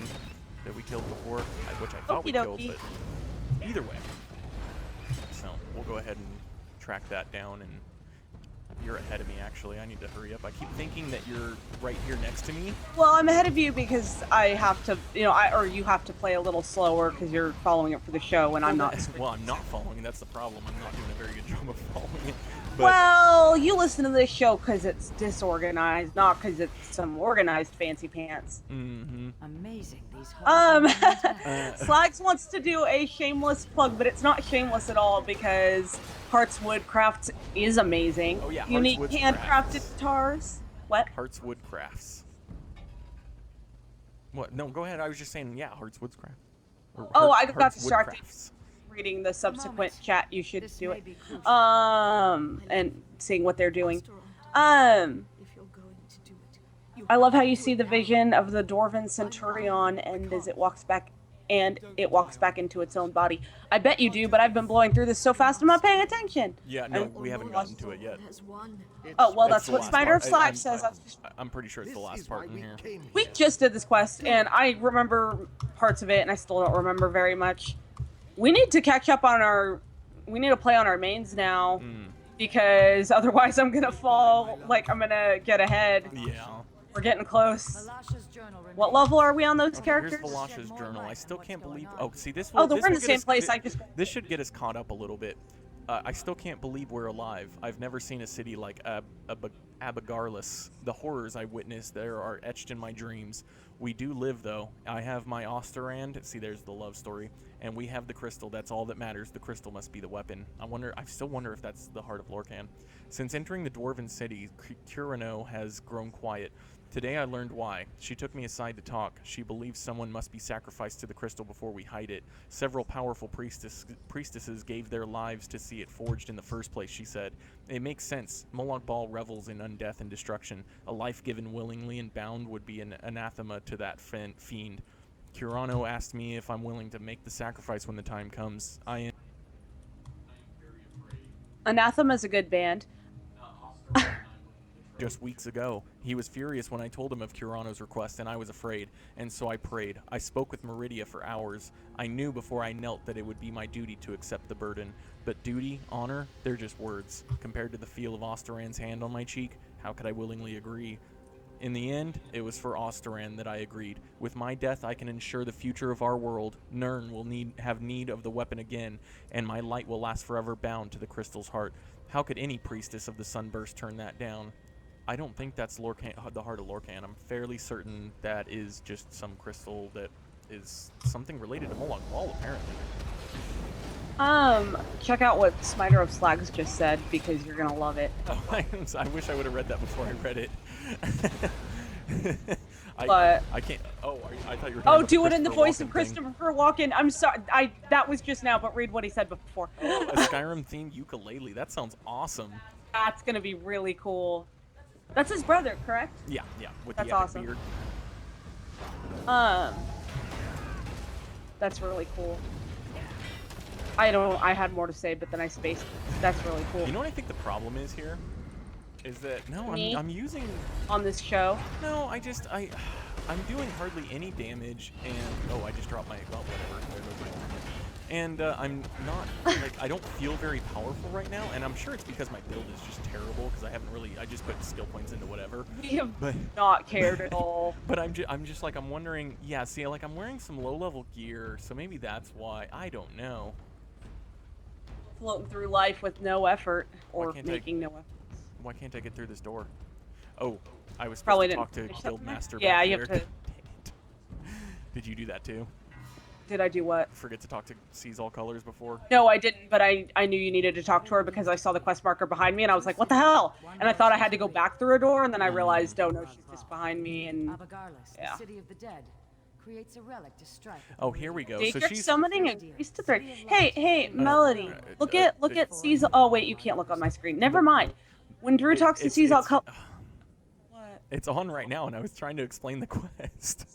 that we killed before, which I thought we killed, but either way. So we'll go ahead and track that down, and you're ahead of me actually. I need to hurry up. I keep thinking that you're right here next to me. Well, I'm ahead of you because I have to, or you have to play a little slower because you're following it for the show, and I'm not. Well, I'm not following. That's the problem. I'm not doing a very good job of following it. But well, you listen to this show because it's disorganized, not because it's some organized fancy pants. Mm-hmm. Amazing. These Slags wants to do a shameless plug, but it's not shameless at all because Hearts Woodcrafts is amazing. Oh yeah, unique handcrafted guitars. What? Hearts Woodcrafts. What? No, go ahead. I was just saying, yeah, Hearts Woodcraft. I got distracted. Reading the subsequent chat, you should do it. And seeing what they're doing. I love how you see the vision of the Dwarven Centurion, and as it walks back into its own body. I bet you do, but I've been blowing through this so fast I'm not paying attention. Yeah, no, we haven't gotten to it yet. Oh, well, that's what Spider of Slack says. I'm pretty sure it's the last part in here. We just did this quest, and I remember parts of it, and I still don't remember very much. We need to catch up on we need to play on our mains now, because otherwise I'm gonna fall, I'm gonna get ahead. Yeah. We're getting close. Valash's journal remains. What level are we on those Okay, characters? here's Valash's journal. I still can't believe. Oh, see, this Oh, will. we're in the get same us- place. This should get us caught up a little bit. I still can't believe we're alive. I've never seen a city like Abigarlis. The horrors I witnessed there are etched in my dreams. We do live, though. I have my Osterand. See, there's the love story. And we have the crystal. That's all that matters. The crystal must be the weapon. I still wonder if that's the heart of Lorcan. Since entering the Dwarven city, Curano has grown quiet. Today I learned why. She took me aside to talk. She believes someone must be sacrificed to the crystal before we hide it. Several powerful priestesses gave their lives to see it forged in the first place, she said. It makes sense. Moloch Ball revels in undeath and destruction. A life given willingly and bound would be an anathema to that fiend. Curano asked me if I'm willing to make the sacrifice when the time comes. I am very afraid. Anathema's a good band. Just weeks ago, he was furious when I told him of Curano's request, and I was afraid, and so I prayed. I spoke with Meridia for hours. I knew before I knelt that it would be my duty to accept the burden. But duty, honor, they're just words. Compared to the feel of Osterand's hand on my cheek, how could I willingly agree? In the end, it was for Osterand that I agreed. With my death, I can ensure the future of our world. Nirn will have need of the weapon again, and my light will last forever bound to the crystal's heart. How could any priestess of the Sunburst turn that down? I don't think that's the heart of Lorcan. I'm fairly certain that is just some crystal that is something related to Moloch Ball, apparently. Check out what Smiter of Slags just said, because you're gonna love it. Oh, I wish I would have read that before I read it. But I can't. Oh, I thought you were. oh, do it in the voice of Walken thing. Christopher Walken. I'm sorry. That was just now, but read what he said before. Oh, a Skyrim themed ukulele. That sounds awesome. That's gonna be really cool. That's his brother, correct? Yeah, with That's the epic awesome. beard. That's really cool. I had more to say, but then I spaced. That's really cool. You know what I think the problem is here? Is that Me? I'm using. On this show. No, I'm doing hardly any damage, and oh, I just dropped my whatever. There goes my armor. And I'm not I don't feel very powerful right now, and I'm sure it's because my build is just terrible because I just put skill points into whatever. We have But not cared at all. But I'm just like, I'm wondering. Yeah, see, like I'm wearing some low level gear, so maybe that's why. I don't know. Floating through life with no effort or can't making no effort. Why can't I get through this door? Oh, I was supposed Probably to didn't talk to finish something there? Guildmaster. Yeah, back you have there. to. Dang it. Did you do that too? Did I do what? Forget to talk to Sees All Colors before? No, I didn't, but I knew you needed to talk to her because I saw the quest marker behind me and I was like, what the hell? And I thought I had to go back through a door, and then I realized, oh no, she's just behind me, and Abigarlis, yeah. the city of the dead, creates a relic to strike. Oh, here we go. So Daedric she's summoning a priest to threat. Hey, Melody, look at Seasal. Oh wait, you can't look on my screen. Never mind. When Drew talks to Seasal, what? It's on right now, and I was trying to explain the quest.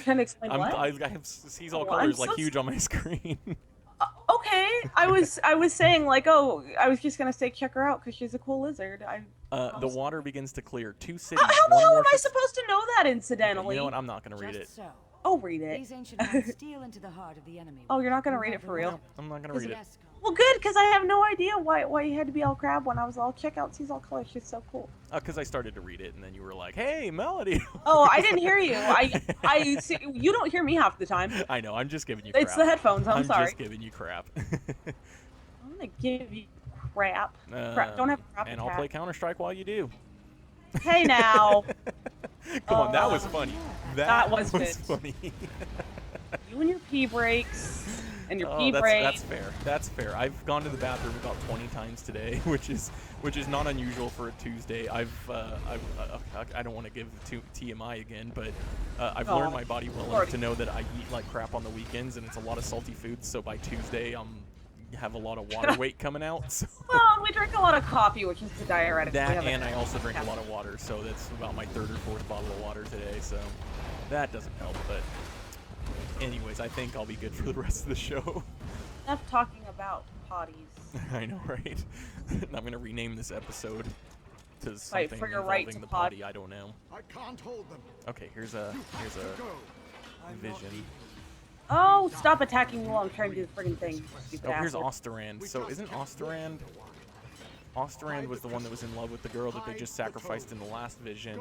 Can I explain what? I have Sees All Oh, Colors I'm like so huge on my screen. Okay, I was saying like, oh, I was just gonna say check her out because she's a cool lizard. The water begins to clear. 2 cities. How the one hell more am I ship- supposed to know that incidentally? You know what? I'm not gonna read it. Just so. Oh, read it. These ancient ones steal into the heart of the enemy. Oh, you're not gonna read it for real? I'm not gonna read it. Well, good, because I have no idea why you had to be all crab when I was all check out Seasal Colors. She's so cool. Because I started to read it, and then you were like, "Hey, Melody." Oh, I didn't hear you. I see, you don't hear me half the time. I know. I'm just giving you crap. It's the headphones. I'm sorry. just giving you crap. I'm gonna give you crap. Crap. Don't have crap. And I'll play Counter-Strike while you do. Hey now. Come on, that was funny. That was good. funny. You and your pee breaks and your pee that's breaks. fair. That's fair. I've gone to the bathroom about 20 times today, which is not unusual for a Tuesday. I don't want to give TMI again, but I've learned my body well enough to know that I eat like crap on the weekends, and it's a lot of salty foods. So by Tuesday, have a lot of water weight coming out. So. Well, we drink a lot of coffee, which is the diuretic. That, and I also drink a lot of water, so that's about my 3rd or 4th bottle of water today. So that doesn't help, but. Anyways, I think I'll be good for the rest of the show. Enough talking about potties. I know, right? I'm going to rename this episode to something for your involving right to the pod. potty. I don't know. I can't hold them. Okay, here's a vision. Oh, stop attacking me while I'm trying to do the friggin' thing. Stupid Oh, here's asshole. Osterand. So isn't Osterand? Osterand was the one that was in love with the girl that they just sacrificed in the last vision.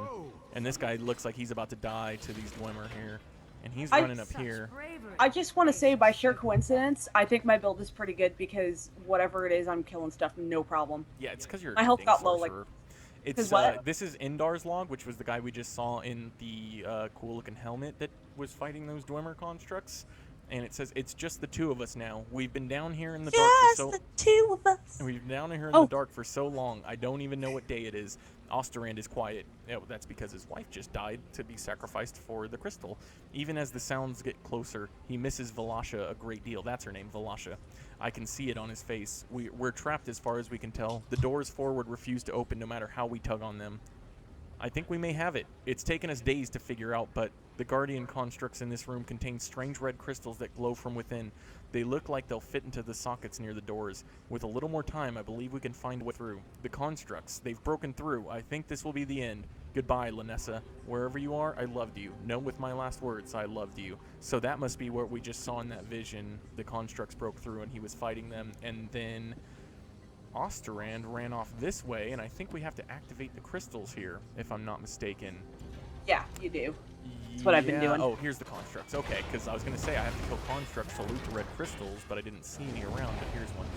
And this guy looks like he's about to die to these Dwemer here. And he's running up here. I just want to say, by sheer coincidence, I think my build is pretty good because whatever it is, I'm killing stuff, no problem. Yeah, it's because you're my health got low, like. It's this is Indar's log, which was the guy we just saw in the cool-looking helmet that was fighting those Dwemer constructs. And it says it's just the two of us now. We've been down here in the dark for so. The two of us. We've been down here in the dark for so long. I don't even know what day it is. Osterand is quiet. Yeah, well, that's because his wife just died to be sacrificed for the crystal. Even as the sounds get closer, he misses Velasha a great deal. That's her name, Velasha. I can see it on his face. We're trapped as far as we can tell. The doors forward refuse to open no matter how we tug on them. I think we may have it. It's taken us days to figure out, but the Guardian constructs in this room contain strange red crystals that glow from within. They look like they'll fit into the sockets near the doors. With a little more time, I believe we can find a way through. The constructs, they've broken through. I think this will be the end. Goodbye, Lanessa. Wherever you are, I loved you. Know with my last words, I loved you. So that must be what we just saw in that vision. The constructs broke through and he was fighting them, and then Osterand ran off this way, and I think we have to activate the crystals here, if I'm not mistaken. Yeah, you do. That's what I've been doing. Oh, here's the constructs. Okay, because I was going to say I have to kill constructs to loot the red crystals, but I didn't see any around, but here's one.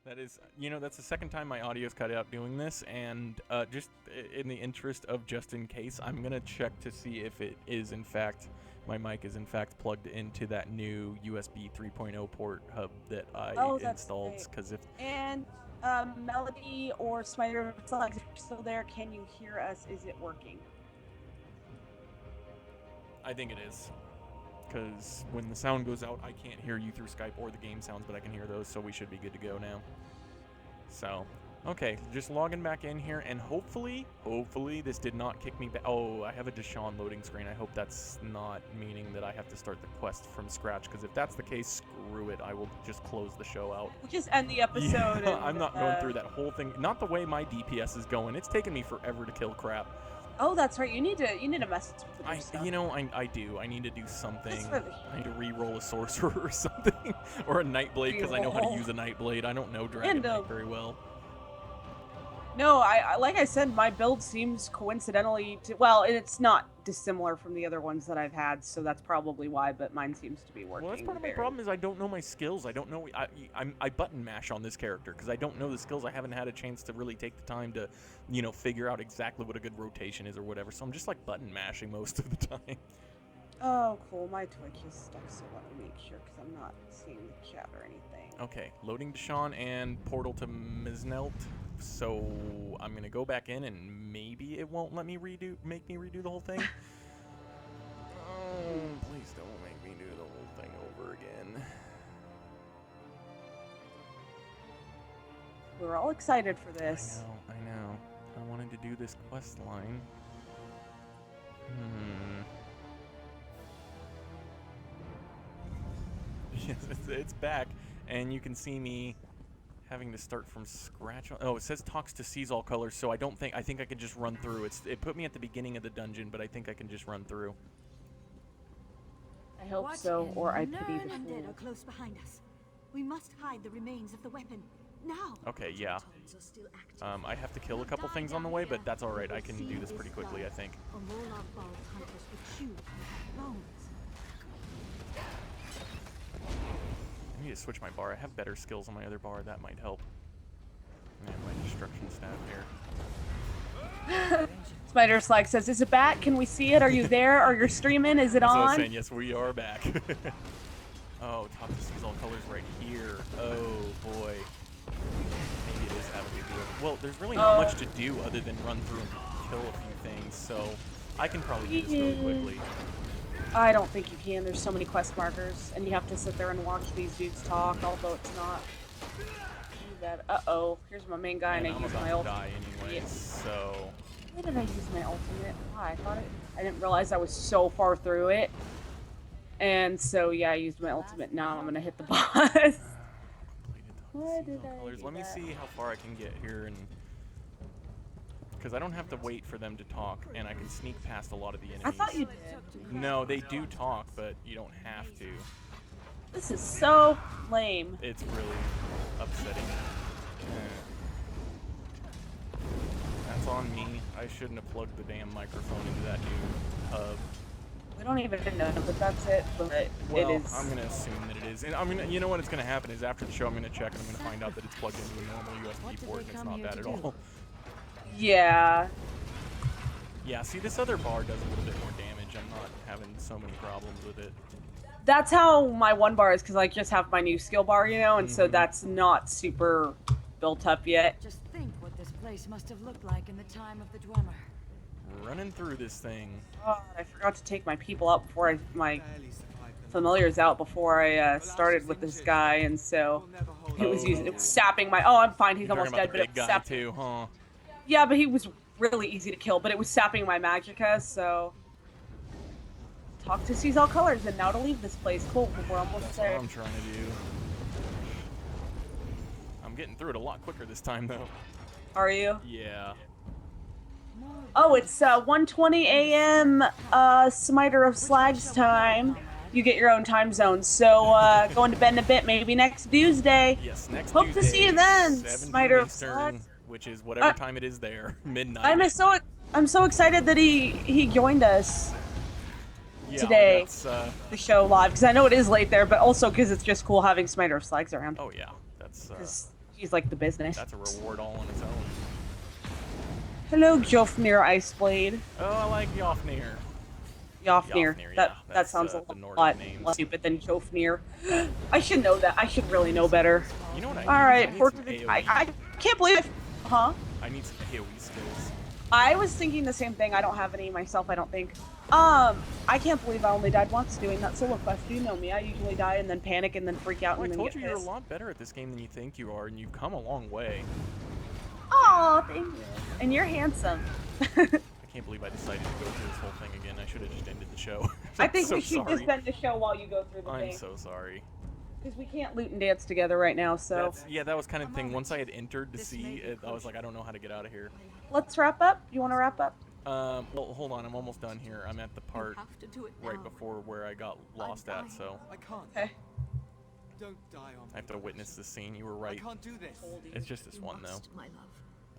That is, that's the second time my audio's cut out doing this, and just in the interest of just in case, I'm going to check to see if it is, in fact, my mic is, in fact, plugged into that new USB 3.0 port hub that I installed. Because if and Melody or Smiter, if you're still there, can you hear us? Is it working? I think it is. Because when the sound goes out, I can't hear you through Skype or the game sounds, but I can hear those, so we should be good to go now. So, okay, just logging back in here, and hopefully this did not kick me back. Oh, I have a Deshawn loading screen. I hope that's not meaning that I have to start the quest from scratch, because if that's the case, screw it. I will just close the show out. We'll just end the episode. Yeah, and, I'm not going through that whole thing. Not the way my DPS is going. It's taken me forever to kill crap. Oh, that's right. You need to mess with your stuff. I do. I need to do something. I need to re-roll a sorcerer or something, or a nightblade, because I know how to use a nightblade. I don't know Dragon Knight very well. No, I like I said, my build seems coincidentally well, it's not dissimilar from the other ones that I've had, so that's probably why. But mine seems to be working. Well, that's part of my problem is I don't know my skills. I don't know. I button mash on this character because I don't know the skills. I haven't had a chance to really take the time to, figure out exactly what a good rotation is or whatever. So I'm just like button mashing most of the time. Oh, cool. My Twitch is stuck, so let me make sure because I'm not seeing the chat or anything. Okay, loading Deshawn and portal to Mournhold. So I'm gonna go back in and maybe it won't let me make me redo the whole thing. Oh, please don't make me do the whole thing over again. We're all excited for this. I know. I wanted to do this quest line. Yes, it's back, and you can see me having to start from scratch. Oh, it says talks to sees all colors, so I think I can just run through. It put me at the beginning of the dungeon, but I think I can just run through. I hope so, or I could be the fool. Are close behind us. We must hide the remains of the weapon now. Okay, yeah. I have to kill a couple things on the way, but that's all right. I can do this pretty quickly, I think. I need to switch my bar. I have better skills on my other bar. That might help. And my destruction staff here. Spider Slag says, "Is it back? Can we see it? Are you there? Are you streaming? Is it That's on?" what I was saying. Yes, we are back. Oh, top to sees all colors right here. Oh boy. Maybe it is having to do it. Well, there's really not much to do other than run through and kill a few things, so I can probably do this really quickly. I don't think you can. There's so many quest markers, and you have to sit there and watch these dudes talk, although it's not too bad. Uh-oh. Here's my main guy, and I use my ultimate. Die anyway, so... Why did I use my ultimate? Why? I didn't realize I was so far through it. And so, yeah, I used my ultimate. Now I'm going to hit the boss. Why did I do Let me that? see how far I can get here, and... Because I don't have to wait for them to talk, and I can sneak past a lot of the enemies. I thought you did. No, they do talk, but you don't have to. This is so lame. It's really upsetting. That's on me. I shouldn't have plugged the damn microphone into that new hub. We don't even know that that's it, but Well, it is. I'm gonna assume that it is. And I'm gonna, you know what is gonna happen is after the show, I'm gonna check and I'm gonna find out that it's plugged into a normal What USB did port they and it's come not here bad to at do? all. Yeah. Yeah, see, this other bar does a little bit more damage. I'm not having so many problems with it. That's how my one bar is, because I just have my new skill bar, you know, and so Mhm. that's not super built up yet. Just think what this place must have looked like in the time of the Dwemer. Running through this thing. Oh, I forgot to take my people out before my familiars out before I started with this guy, and so it was sapping my. Oh, I'm fine. He's You're talking almost about dead, the but it big was guy sapping. too, huh? Yeah, but he was really easy to kill, but it was sapping my magicka, so. Talk to sees all colors, and now to leave this place. Cool, we're almost That's what there. I'm trying to do. I'm getting through it a lot quicker this time, though. Are you? Yeah. Oh, it's 1:20 a.m. Smiter of Slags time. You get your own time zone, so going to bed in a bit, maybe next Tuesday. Yes, next Hope Tuesday. to see you then, 7 Smiter p.m. of Eastern, Slags. which is whatever time it is there, midnight. I'm so excited that he joined us Yeah, today. that's, The show live, because I know it is late there, but also because it's just cool having Smiter of Slags around. oh yeah, that's Because he's like the business. that's a reward all on its own. Hello, Jofnir Iceblade. Oh, I like Yofnir. Yofnir. Yofnir, yeah, That that's, sounds a the Nordic lot names. less stupid than Jofnir. I should know that. I should really know better. You know what I need? All right, I need for some I can't believe. Huh? I need some AoE skills. I was thinking the same thing. I don't have any myself. I don't think. I can't believe I only died once doing that solo quest. You know me. I usually die and then panic and then freak out Well, I and then told get you you're a pissed. lot better at this game than you think you are, and you've come a long way. Aw, thank you. And you're handsome. I can't believe I decided to go through this whole thing again. I should have just ended the show. I think so we should sorry. just end the show while you go through the I'm thing. so sorry. Because we can't loot and dance together right now, so. Yeah, that was kind of the thing. Once I had entered to see it, I was like, I don't know how to get out of here. Let's wrap up. You want to wrap up? Well, hold on. I'm almost done here. I'm at the part have to do it right now. before where I got lost at, so I can't. Okay. Don't die on me. I have to witness this scene. You were I right. can't do this. It's just this one, though. My love.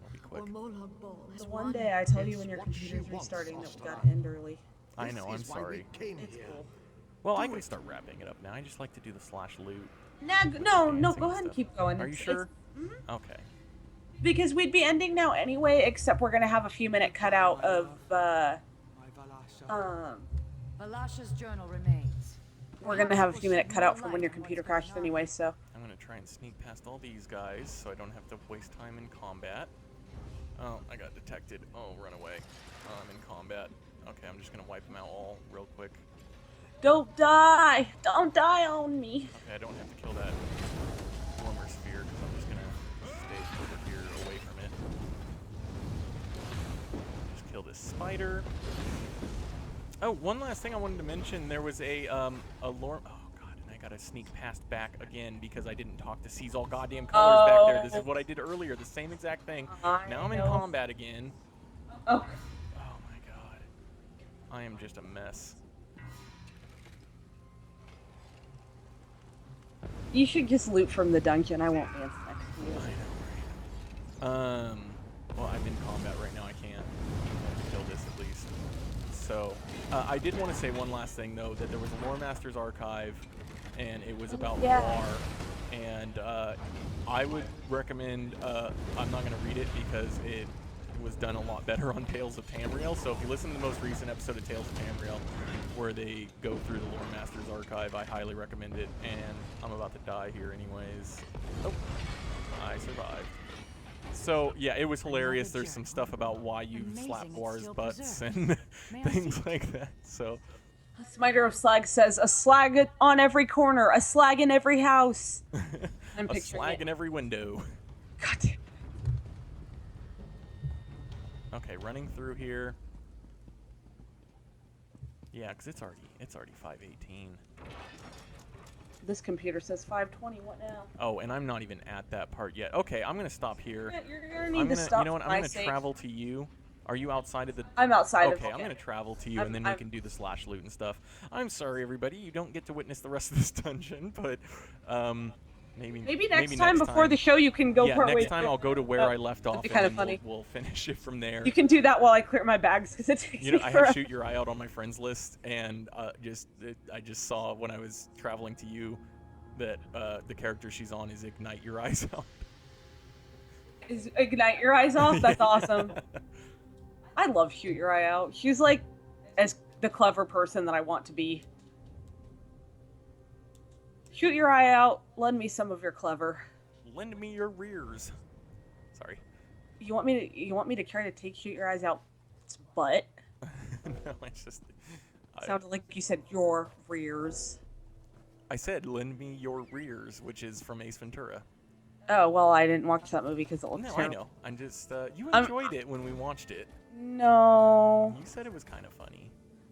I'll be quick. Mournhold Ball has The one day I tell you when your what she computer's wants, restarting that we Foster. gotta end early. I know. I'm sorry. It's cool. Well, I can start wrapping it up now. I just like to do the slash loot. Nah, no, dancing go and ahead and stuff. keep going. Are you It's- sure? it's- Okay. Because we'd be ending now anyway, except we're gonna have a few minute cutout of My Valasha. Valasha's journal remains. we're gonna have a few minute cutout for when your computer crashes anyway. So I'm gonna try and sneak past all these guys so I don't have to waste time in combat. Oh, I got detected. Oh, run away. Oh, I'm in combat. Okay, I'm just gonna wipe them out all real quick. don't die on me. Okay, I don't have to kill that warmer sphere because I'm just gonna stay over here away from it. Just kill this spider. Oh, one last thing I wanted to mention. There was a lore. Oh god, and I gotta sneak past back again because I didn't talk to seize all goddamn colors back there. This is what I did earlier. The same exact thing. Now I'm in know. combat again. Oh, Oh my god. I am just a mess. you should just loot from the dungeon. I won't dance next to you. I know, right? Well, I'm in combat right now. I can't. I have to kill this at least. So, I did want to say one last thing though, that there was a Lore Master's archive, and it was about Yeah. War, and I would recommend. I'm not going to read it because it was done a lot better on Tales of Tamriel. So if you listen to the most recent episode of Tales of Tamriel, where they go through the Lore Master's archive, I highly recommend it. And I'm about to die here anyways. Oh, I survived. So yeah, it was hilarious. There's some stuff about why you Amazing slap it's War's still butts preserved. and May I things see? like that. So Smiter of Slag says a slag on every corner, a slag in every house. I'm a picturing slag it. in every window. God damn. Okay, running through here. Yeah, because it's already 5:18. This computer says 5:20. What now? Oh, and I'm not even at that part yet. Okay, I'm gonna stop here. You're gonna need I'm to gonna, stop. you know what? for I'm my gonna sake. travel to you. Are you outside of the... I'm outside of Okay, I'm going to travel to you, and then we can do the slash loot and stuff. I'm sorry, everybody. You don't get to witness the rest of this dungeon, but maybe next time before the show you can go yeah, part next way time through. I'll go to where I left off, That'd be and kinda then funny. we'll finish it from there. You can do that while I clear my bags, because it takes You know, me I forever. have Shoot Your Eye Out on my friends list, and I just saw when I was traveling to you that the character she's on is Ignite Your Eyes Out. Is Ignite Your Eyes Off? That's Yeah. awesome. I love Shoot Your Eye Out. She's like as the clever person that I want to be. Shoot your eye out. Lend me some of your clever. Lend me your rears. Sorry. You want me to try to shoot your eyes out? Butt. No, it's just... Sounded like you said your rears. I said lend me your rears, which is from Ace Ventura. Oh, well, I didn't watch that movie because it looked No, terrible. I know. I'm just... you enjoyed it when we watched it. No. You said it was kind of funny.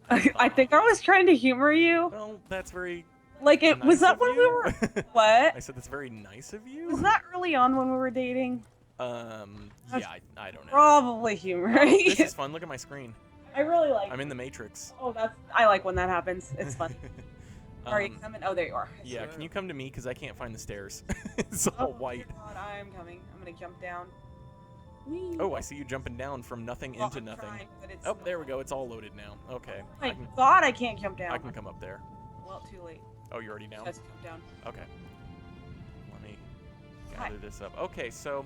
I think I was trying to humor you. Well, that's very... Like, it nice was that of when you. we were... What? I said that's very nice of you. Was that early on when we were dating? Yeah, I don't know. Probably humoring. This is fun. Look at my screen. I really like I'm in the Matrix. Oh, I like when that happens. It's fun. Are you coming? Oh, there you are. Yeah, can you come to me? Because I can't find the stairs. It's all white. God, I am coming. I'm gonna jump down. Whee. Oh, I see you jumping down from nothing into I'm nothing. trying, but it's Oh, there we go. It's all loaded now. Okay. My God, I can't jump down. I can come up there. Well, too late. Oh, you're already down? Just jump down. Okay. Let me gather this up. Okay, so...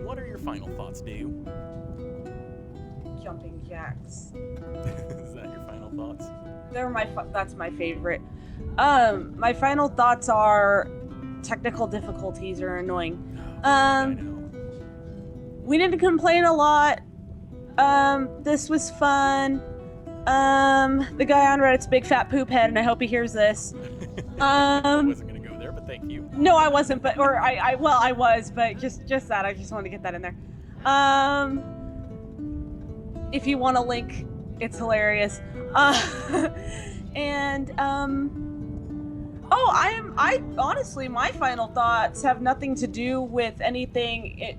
What are your final thoughts, Dew? Jumping jacks. Is that your final thoughts? That's my favorite. My final thoughts are technical difficulties are annoying. I know. We didn't complain a lot. This was fun. The guy on Reddit's big fat poop head, and I hope he hears this. I wasn't gonna go there, but thank you. No, I wasn't, but I was, but just that. I just wanted to get that in there. If you want a link, it's hilarious. And I honestly, my final thoughts have nothing to do with anything.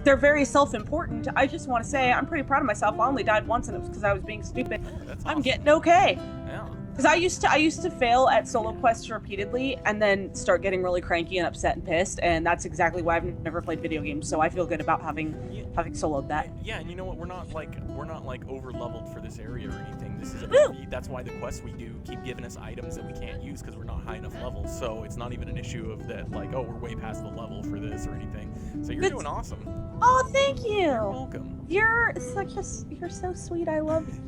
They're very self-important. I just want to say I'm pretty proud of myself. I only died once, and it was because I was being stupid. That's I'm awesome. getting okay. Yeah. Because I used to fail at solo quests repeatedly and then start getting really cranky and upset and pissed, and that's exactly why I've never played video games. So I feel good about having soloed that. Yeah, and you know what? We're not like over leveled for this area or anything. This is that's why the quests we do keep giving us items that we can't use because we're not high enough levels. So it's not even an issue of that like, oh, we're way past the level for this or anything. So you're doing awesome. Oh, thank you. You're welcome. You're so sweet. I love you.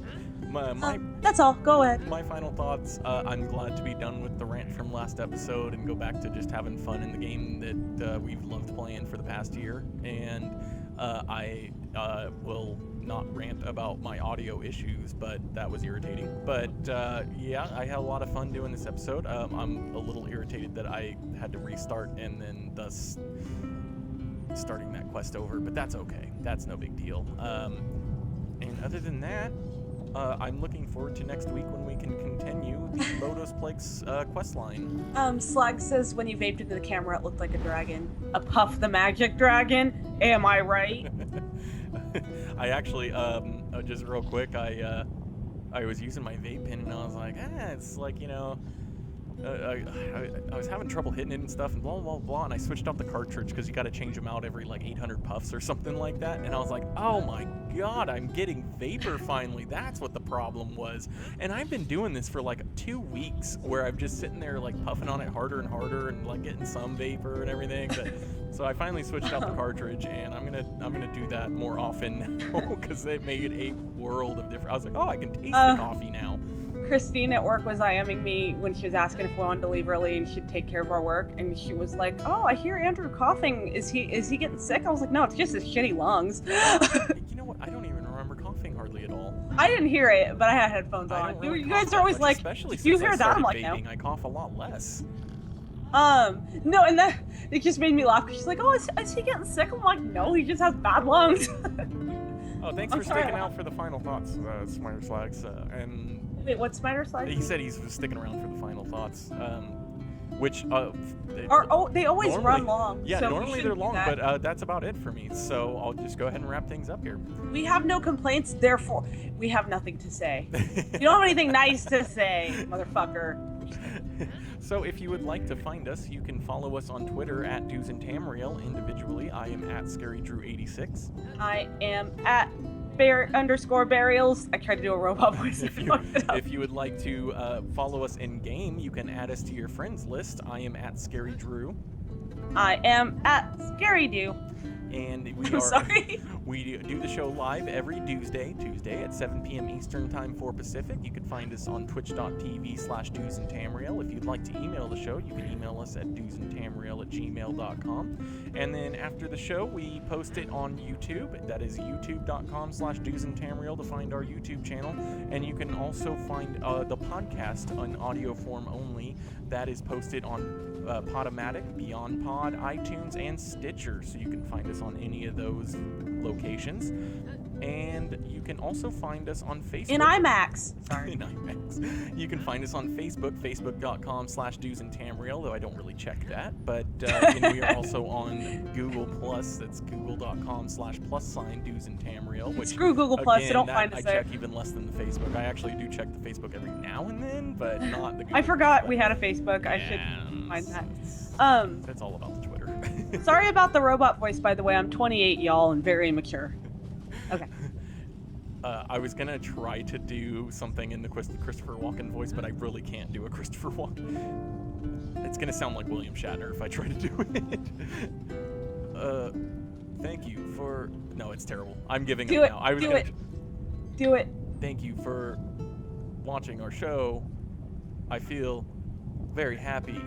That's all. Go ahead. My final thoughts. I'm glad to be done with the rant from last episode and go back to just having fun in the game that we've loved playing for the past year. And I will not rant about my audio issues, but that was irritating. But yeah, I had a lot of fun doing this episode. I'm a little irritated that I had to restart and then thus starting that quest over, but that's okay. That's no big deal. And other than that, I'm looking forward to next week when we can continue the Lotus Plague's quest line. Slag says when you vaped into the camera, it looked like a dragon. A Puff the Magic Dragon. Am I right? I actually, just real quick, I was using my vape pen and I was like, it's like, you know, I was having trouble hitting it and stuff and blah, blah, blah, and I switched out the cartridge because you got to change them out every like 800 puffs or something like that, and I was like, oh my god, I'm getting vapor finally. That's what the problem was. And I've been doing this for like 2 weeks where I'm just sitting there like puffing on it harder and harder and like getting some vapor and everything. But, so I finally switched out the cartridge, and I'm gonna do that more often now because it made a world of difference. I was like, oh, I can taste the coffee now. Christine at work was IMing me when she was asking if we wanted to leave early and she'd take care of our work, and she was like, oh, I hear Andrew coughing. Is he getting sick? I was like, no, it's just his shitty lungs. You know what? I don't even remember coughing hardly at all. I didn't hear it, but I had headphones on. Really You guys are always like, especially you since hear I that? I'm started like, no. vaping, I cough a lot less. No, and that it just made me laugh because she's like, oh, is he getting sick? I'm like, no, he just has bad lungs. Oh, thanks for sticking out for the final thoughts, Smiter Slags. And wait, what's Smiter Slags? he said he's sticking around for the final thoughts. which they always normally, run long. Yeah, so normally they're long, but that's about it for me. So I'll just go ahead and wrap things up here. We have no complaints, therefore we have nothing to say. You don't have anything nice to say, motherfucker. So if you would like to find us, you can follow us on Twitter at Doos and Tamriel individually. I am at Scarydrew86. I am at _burials. I tried to do a robot voice. If you would like to follow us in game, you can add us to your friends list. I am at Scarydrew. I am at Scarydoo. And we do the show live every Tuesday at 7 p.m. Eastern Time, 4 Pacific. You can find us on twitch.tv/DoosandTamriel. If you'd like to email the show, you can email us at doosandtamriel@gmail.com. And then after the show, we post it on YouTube. That is youtube.com/doosandtamriel to find our YouTube channel. And you can also find the podcast in audio form only. That is posted on Podomatic, Beyond Pod, iTunes, and Stitcher. So you can find us on any of those locations. And you can also find us on Facebook. In IMAX. Sorry. In IMAX. You can find us on Facebook, facebook.com/DoosandTamriel, though I don't really check that. But and we are also on Google+. That's google.com/+Doosandtamriel. Which, screw Google+, again, so don't find us there. I check even less than the Facebook. I actually do check the Facebook every now and then, but not the Google. I forgot we had a Facebook. I should find that. That's all about the Twitter. Sorry about the robot voice, by the way. I'm 28, y'all, and very immature. Okay. I was gonna try to do something in the Christopher Walken voice, but I really can't do a Christopher Walken. It's gonna sound like William Shatner if I try to do it. Thank you for... No, it's terrible. I'm giving Do up it. now. Do it. Thank you for watching our show. I feel very happy.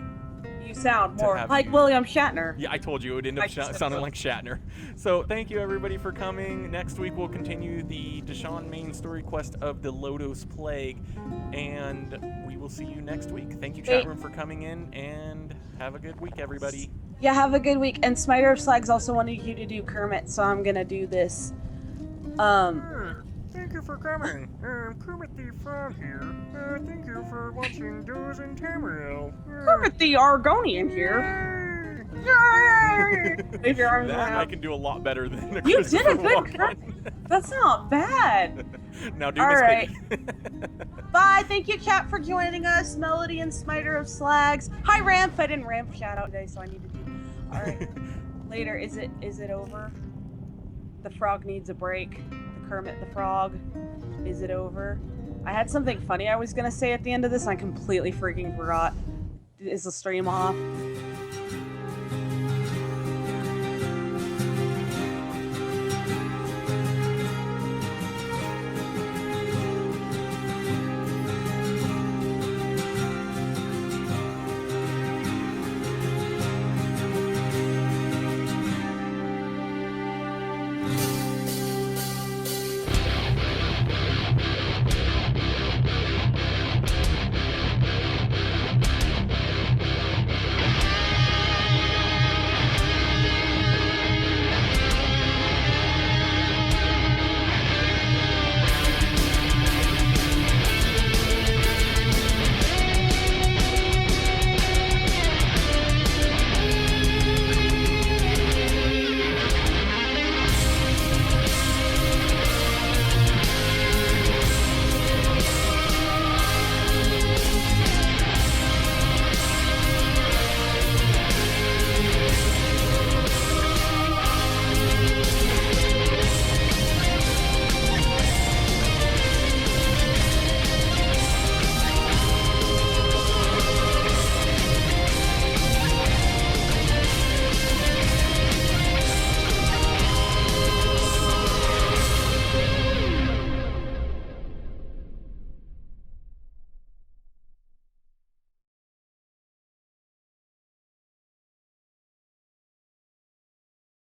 You sound more like William Shatner. Yeah, I told you it would end up sounding like Shatner. So thank you everybody for coming. Next week we'll continue the Deshaun main story quest of the Lodos Plague, and we will see you next week. Thank you, chat room, for coming in, and have a good week, everybody. Yeah, have a good week. And Smiter of Slags also wanted you to do Kermit, so I'm gonna do this. Thank you for coming. Kermit the Frog here. Thank you for watching Doos and Tamriel. Kermit the Argonian here. Yay! Wave your arms around. I can do a lot better than a You did a good Walken. Kermit. That's not bad. Now do All Miss right. Piggy. Bye. Thank you, chat, for joining us. Melody and Smiter of Slags. Hi, Ramp. I didn't Ramp shout out today, so I need to do. All right. Later. Is it over? The frog needs a break. Kermit the Frog. Is it over? I had something funny I was gonna say at the end of this, and I completely freaking forgot. Is the stream off?